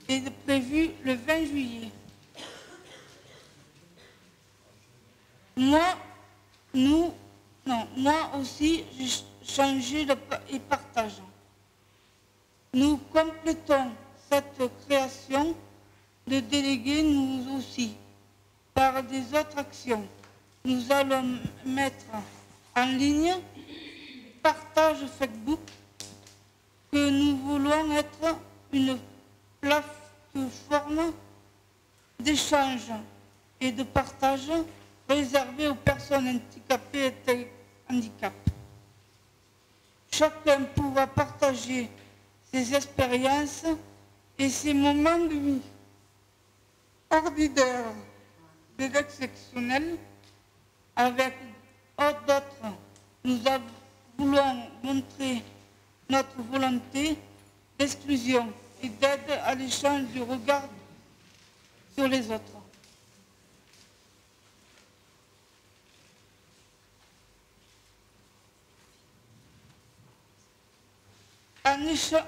est prévue le 20 juillet. Moi aussi, j'ai changé et partage. Nous complétons cette création de délégués, nous aussi, par des autres actions. Nous allons mettre en ligne partage Facebook que nous voulons être une plateforme d'échange et de partage réservée aux personnes handicapées et handicap. Chacun pourra partager ses expériences et ses moments de vie ordinaires et exceptionnels avec d'autres. Nous voulons montrer notre volonté d'exclusion et d'aide à l'échange du regard sur les autres.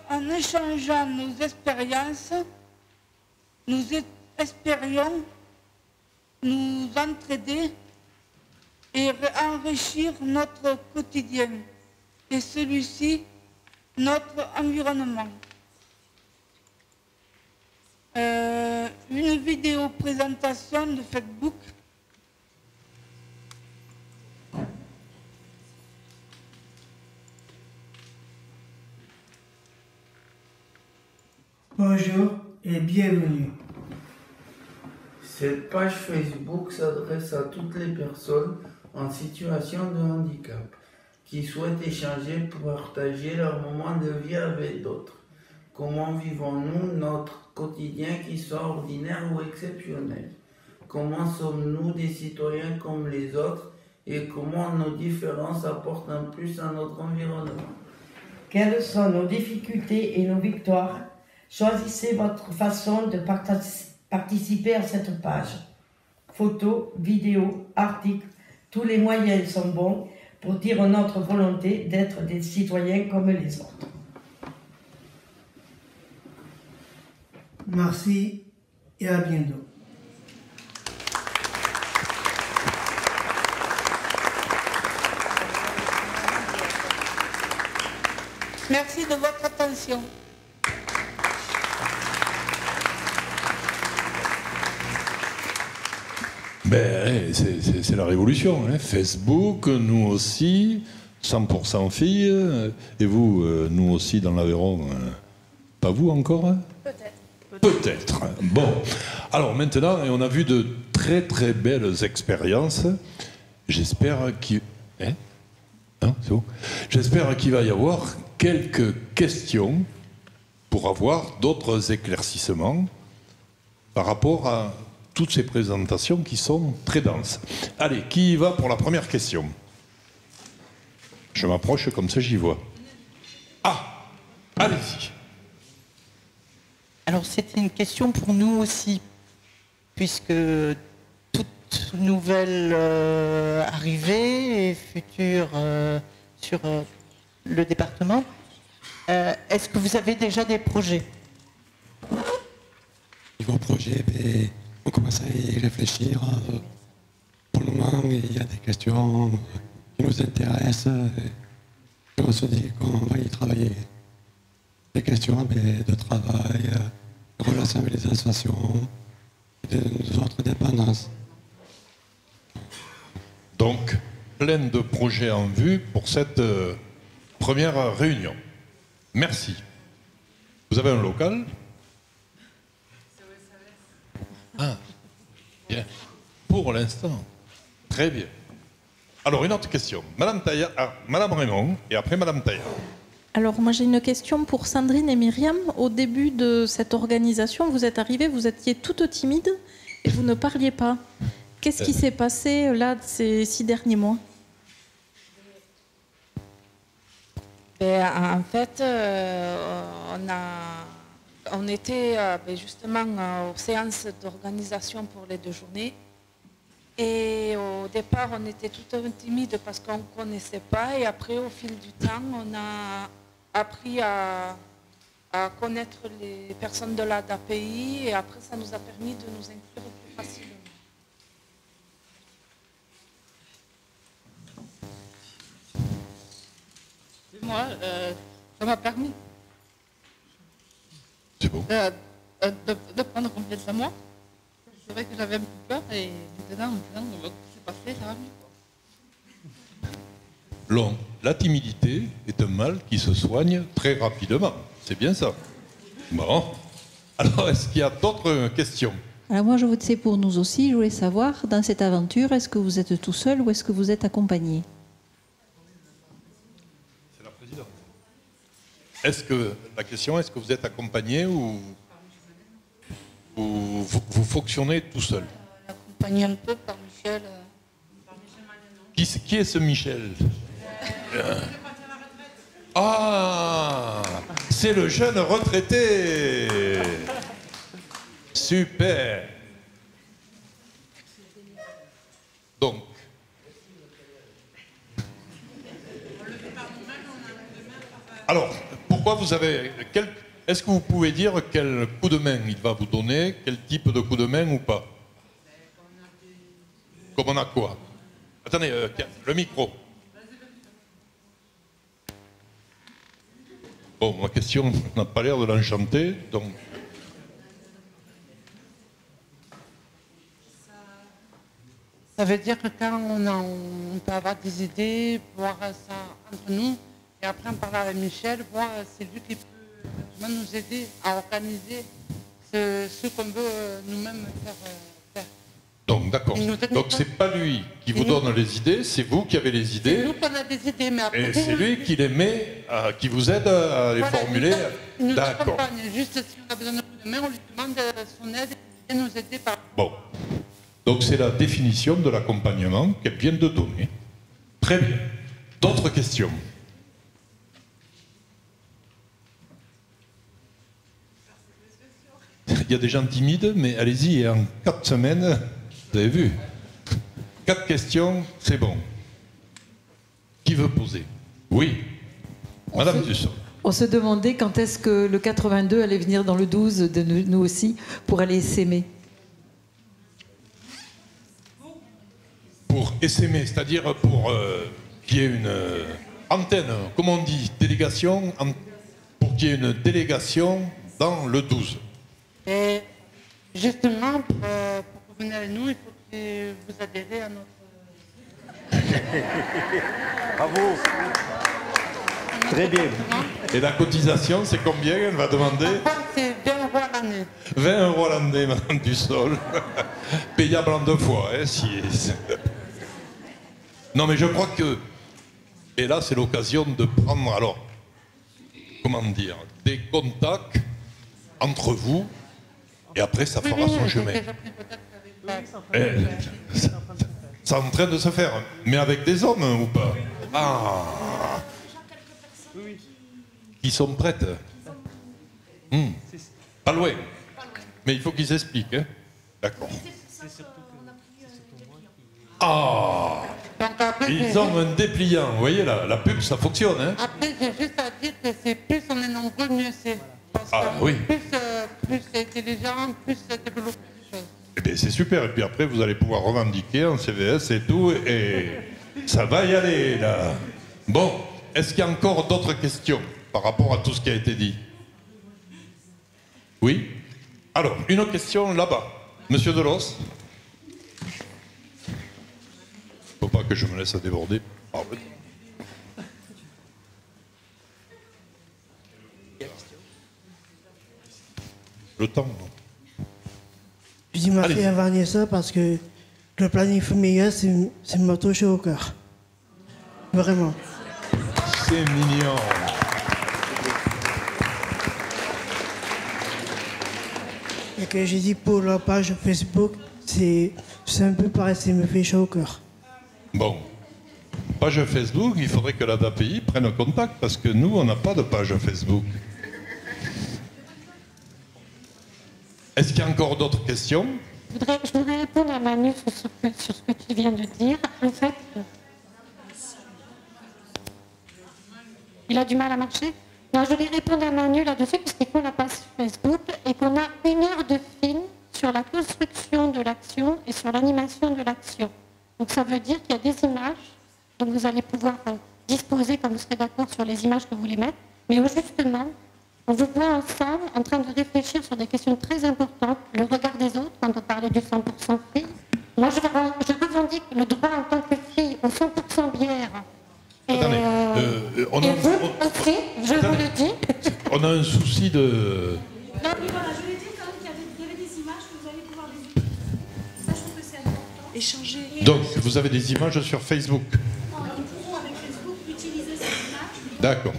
En échangeant nos expériences, nous espérions nous entraider et enrichir notre quotidien et celui-ci, notre environnement. Une vidéo présentation de Facebook. Bonjour et bienvenue. Cette page Facebook s'adresse à toutes les personnes en situation de handicap qui souhaitent échanger pour partager leurs moments de vie avec d'autres. Comment vivons-nous notre quotidien qui soit ordinaire ou exceptionnel? Comment sommes-nous des citoyens comme les autres et comment nos différences apportent un plus à notre environnement? Quelles sont nos difficultés et nos victoires? Choisissez votre façon de participer à cette page. Photos, vidéos, articles, Tous les moyens sont bons pour dire notre volonté d'être des citoyens comme les autres. Merci et à bientôt. Merci de votre attention. Ben, c'est la révolution. Hein. Facebook, nous aussi, 100% filles. Et vous, nous aussi dans l'Aveyron, pas vous encore hein? Peut-être. Bon. Alors maintenant, on a vu de très très belles expériences. J'espère qu'il... Hein? Hein, c'est bon. J'espère qu'il va y avoir quelques questions pour avoir d'autres éclaircissements par rapport à toutes ces présentations qui sont très denses. Allez, qui y va pour la première question? Je m'approche comme ça, j'y vois. Ah, allez-y. Alors c'était une question pour nous aussi, puisque toute nouvelle arrivée et future sur le département, est-ce que vous avez déjà des projets? Les gros projets, mais on commence à y réfléchir. Pour le moment, il y a des questions qui nous intéressent. Et on se dit qu'on va y travailler. Des questions de travail, de relations avec les associations, de nos autres dépendances. Donc, plein de projets en vue pour cette première réunion. Merci. Vous avez un local? Ah, bien. Pour l'instant. Très bien. Alors, une autre question. Madame Taillard, Madame Raymond, et après Madame Taillard. Alors moi j'ai une question pour Sandrine et Myriam. Au début de cette organisation, vous êtes arrivées, vous étiez toutes timides et vous ne parliez pas. Qu'est-ce qui s'est passé là ces 6 derniers mois? En fait, on était justement aux séances d'organisation pour les 2 journées. Et au départ, on était tout timides parce qu'on ne connaissait pas. Et après, au fil du temps, on a appris à connaître les personnes de l'ADAPI. Et après, ça nous a permis de nous inclure plus facilement. Moi, ça m'a permis de prendre confiance en moi. C'est vrai que j'avais un peu peur et maintenant, ce qui s'est passé, ça va mieux. La timidité est un mal qui se soigne très rapidement. C'est bien ça. Bon. Alors, est-ce qu'il y a d'autres questions? Alors moi, c'est pour nous aussi. Je voulais savoir, dans cette aventure, est-ce que vous êtes tout seul ou est-ce que vous êtes accompagné? C'est la présidente. La question, est-ce que vous êtes accompagné ou vous fonctionnez tout seul? Accompagné un peu par Michel. Qui est ce Michel? Ah, c'est le jeune retraité. Super. Donc, alors, pourquoi vous avez... Est-ce que vous pouvez dire quel coup de main il va vous donner, quel type de coup de main ou pas? Comme on a quoi? Attendez, tiens, le micro. Bon, ma question n'a pas l'air de l'enchanter, donc... Ça veut dire que quand on peut avoir des idées, voir ça entre nous, et après on parle avec Michel, voir c'est lui qui peut nous aider à organiser ce qu'on veut nous-mêmes faire. Donc, d'accord. Donc, c'est pas lui qui vous donne les idées, c'est vous qui avez les idées. C'est nous qu'on a des idées, mais après... Et c'est lui qui les met, qui vous aide à les formuler. Il nous D'accord. accompagne. Juste si on a besoin de coup de main, on lui demande son aide et nous aider par... Bon. Donc, c'est la définition de l'accompagnement qu'elle vient de donner. Très bien. D'autres questions? Il y a des gens timides, mais allez-y, en 4 semaines, vous avez vu. 4 questions, c'est bon. Qui veut poser? Oui. Madame Dusson. On se demandait quand est-ce que le 82 allait venir dans le 12 de nous aussi pour aller s'aimer. Pour essaimer, c'est-à-dire pour qu'il y ait une antenne, comme on dit, délégation, pour qu'il y ait une délégation dans le 12. Et justement, pour venir avec nous, il faut que vous adhérez à notre... Bravo. Très bien. Et la cotisation, c'est combien? Elle va demander? C'est 20 € à l'année. 20 € à l'année, Madame Dussol. Payable en 2 fois. Hein, si... Non, mais je crois que... Et là, c'est l'occasion de prendre, alors, comment dire, des contacts entre vous, et après, ça fera son chemin. C'est en train de se faire, mais avec des hommes ou pas? Ah, qui sont prêtes. Pas loin. Mais il faut qu'ils expliquent. Hein. D'accord. Ah, ils ont un dépliant. Vous voyez, la pub, ça fonctionne. Hein. Après, j'ai juste à dire que c'est plus on est nombreux, mieux c'est. Ah oui. Plus c'est intelligent, plus c'est développé les choses. Eh bien, c'est super. Et puis après, vous allez pouvoir revendiquer en CVS et tout. Et ça va y aller, là. Bon, est-ce qu'il y a encore d'autres questions par rapport à tout ce qui a été dit? Oui? Alors, une question là-bas. Monsieur Delos? Faut pas que je me laisse déborder. Ah, oui. Le temps, non? Je dis ma fille à Vanessa parce que le planning familial, c'est m'a touché au cœur. Vraiment. C'est mignon. Et que j'ai dit pour la page Facebook, c'est un peu pareil, ça me fait chaud au cœur. Bon. Page Facebook, il faudrait que la DAPI prenne contact parce que nous, on n'a pas de page Facebook. Est-ce qu'il y a encore d'autres questions? Je voudrais répondre à Manu sur ce que tu viens de dire. En fait, il a du mal à marcher. Non, je voulais répondre à Manu là-dessus, puisqu'il faut la page Facebook et qu'on a 1 heure de film sur la construction de l'action et sur l'animation de l'action. Donc ça veut dire qu'il y a des images, donc vous allez pouvoir disposer quand vous serez d'accord sur les images que vous voulez mettre, mais où justement, on vous voit ensemble en train de réfléchir sur des questions très importantes, le regard des autres, quand on parlait du 100% filles. Moi, je revendique le droit en tant que fille au 100% bière. Et, Attendez, on a, et vous aussi, je vous le dis. On a un souci de... Non, mais voilà, je voulais dire quand même qu'il y avait des images que vous allez pouvoir les utiliser. Ça, je trouve que c'est important. Échanger. Donc, vous avez des images sur Facebook? Non, ils pourront avec Facebook utiliser ces images. D'accord.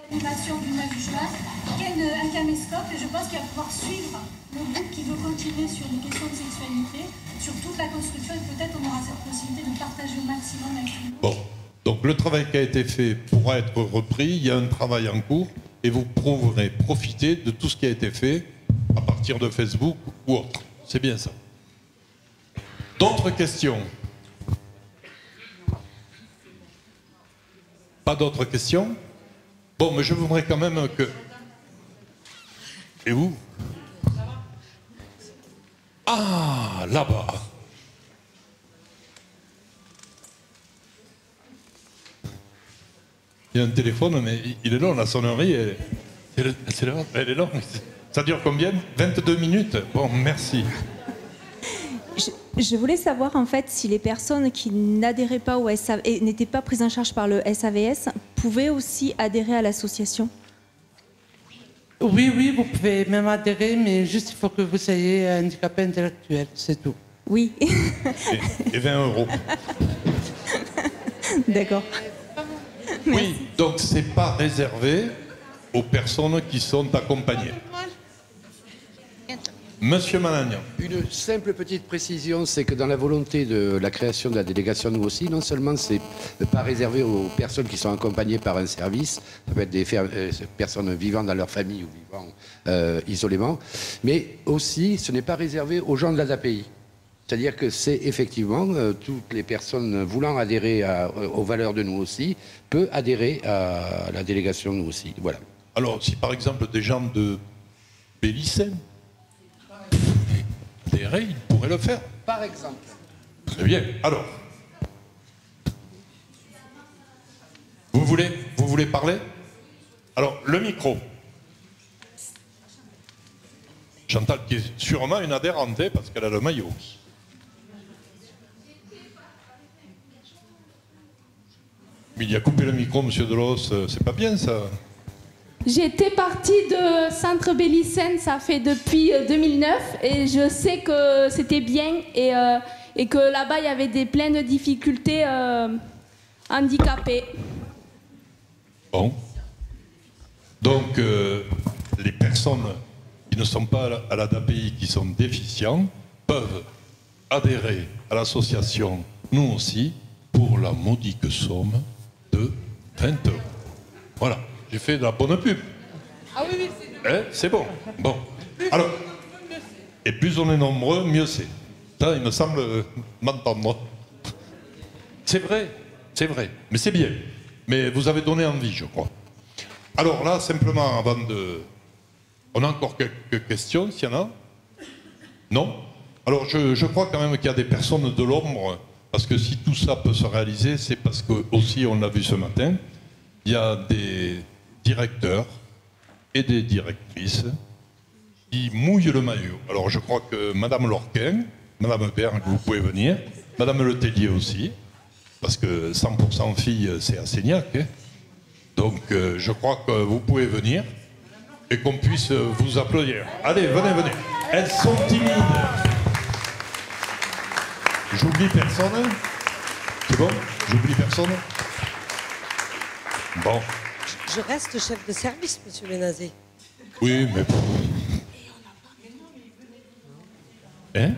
L'animation du 9 juin, qui est un caméscope, et je pense qu'il va pouvoir suivre le groupe qui veut continuer sur les questions de sexualité, sur toute la construction, et peut-être on aura cette possibilité de partager au maximum avec tout le monde. Bon. Donc, le travail qui a été fait pourra être repris. Il y a un travail en cours et vous pourrez profiter de tout ce qui a été fait à partir de Facebook ou autre. C'est bien ça. D'autres questions? Pas d'autres questions? Bon, mais je voudrais quand même que... Et où? Ah, là-bas. Il y a un téléphone, mais il est long, la sonnerie, elle est longue. Ça dure combien? 22 minutes? Bon, merci. Je voulais savoir en fait si les personnes qui n'adhéraient pas au SAVS et n'étaient pas prises en charge par le SAVS pouvaient aussi adhérer à l'association. Oui, oui, vous pouvez même adhérer, mais juste il faut que vous soyez handicapé intellectuel, c'est tout. Oui. Et 20 €. D'accord. Oui, donc c'est pas réservé aux personnes qui sont accompagnées. Monsieur Malagnan. Une simple petite précision, c'est que dans la volonté de la création de la délégation, nous aussi, non seulement c'est pas réservé aux personnes qui sont accompagnées par un service, ça peut être des personnes vivant dans leur famille ou vivant isolément, mais aussi ce n'est pas réservé aux gens de la DAPI. C'est-à-dire que c'est effectivement, toutes les personnes voulant adhérer aux valeurs de nous aussi, peuvent adhérer à la délégation nous aussi. Voilà. Alors, si par exemple des gens de Bélicène adhéraient, ils pourraient le faire. Par exemple. Très bien. Alors, vous voulez parler? Alors, le micro. Chantal, qui est sûrement une adhérente, hein, parce qu'elle a le maillot. Mais il a coupé le micro, monsieur Delos, c'est pas bien ça. J'étais partie de Centre Bélicène, ça fait depuis 2009, et je sais que c'était bien et que là-bas il y avait plein de difficultés handicapées. Bon. Donc, les personnes qui ne sont pas à l'ADAPI, qui sont déficients, peuvent adhérer à l'association Nous aussi pour la modique somme de 20 €. Voilà, j'ai fait de la bonne pub. Ah oui, C'est bon. Bon. Alors, et plus on est nombreux, mieux c'est. Ça, il me semble m'entendre. C'est vrai, mais c'est bien. Mais vous avez donné envie, je crois. Alors là, simplement, avant de... On a encore quelques questions, s'il y en a? Non? Alors, je crois quand même qu'il y a des personnes de l'ombre, parce que si tout ça peut se réaliser, c'est parce que, aussi, on l'a vu ce matin, il y a des directeurs et des directrices qui mouillent le maillot. Alors, je crois que Madame Lorquin, Madame Berg, vous pouvez venir, Madame Le Tellier aussi, parce que 100% filles, c'est à Seignac, hein. Donc, je crois que vous pouvez venir et qu'on puisse vous applaudir. Allez, venez. Elles sont timides. J'oublie personne? C'est bon? J'oublie personne? Bon. Je reste chef de service, monsieur Benazé. Oui, mais... Hein?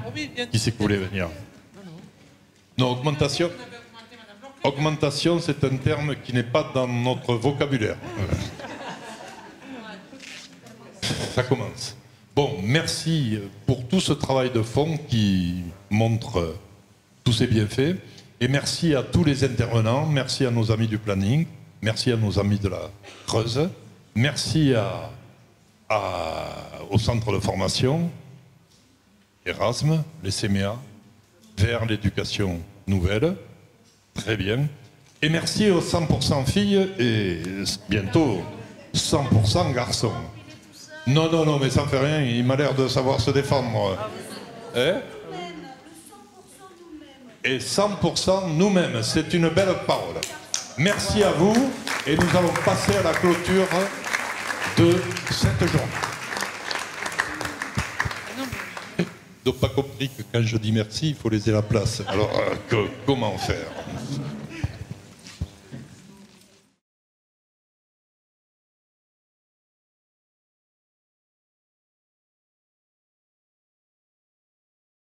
Qui c'est qui voulait venir? Non, augmentation. Augmentation, c'est un terme qui n'est pas dans notre vocabulaire. Ça commence. Bon, merci pour tout ce travail de fond qui montre tous ces bienfaits. Et merci à tous les intervenants, merci à nos amis du planning, merci à nos amis de la Creuse, merci au centre de formation, Erasme, les CMA, vers l'éducation nouvelle. Très bien. Et merci aux 100% filles et bientôt 100% garçons. Non, mais ça ne fait rien, il m'a l'air de savoir se défendre. Hein? Et 100% nous-mêmes, c'est une belle parole. Merci à vous et nous allons passer à la clôture de cette journée. Donc pas compris que quand je dis merci, il faut laisser la place. Alors comment faire ?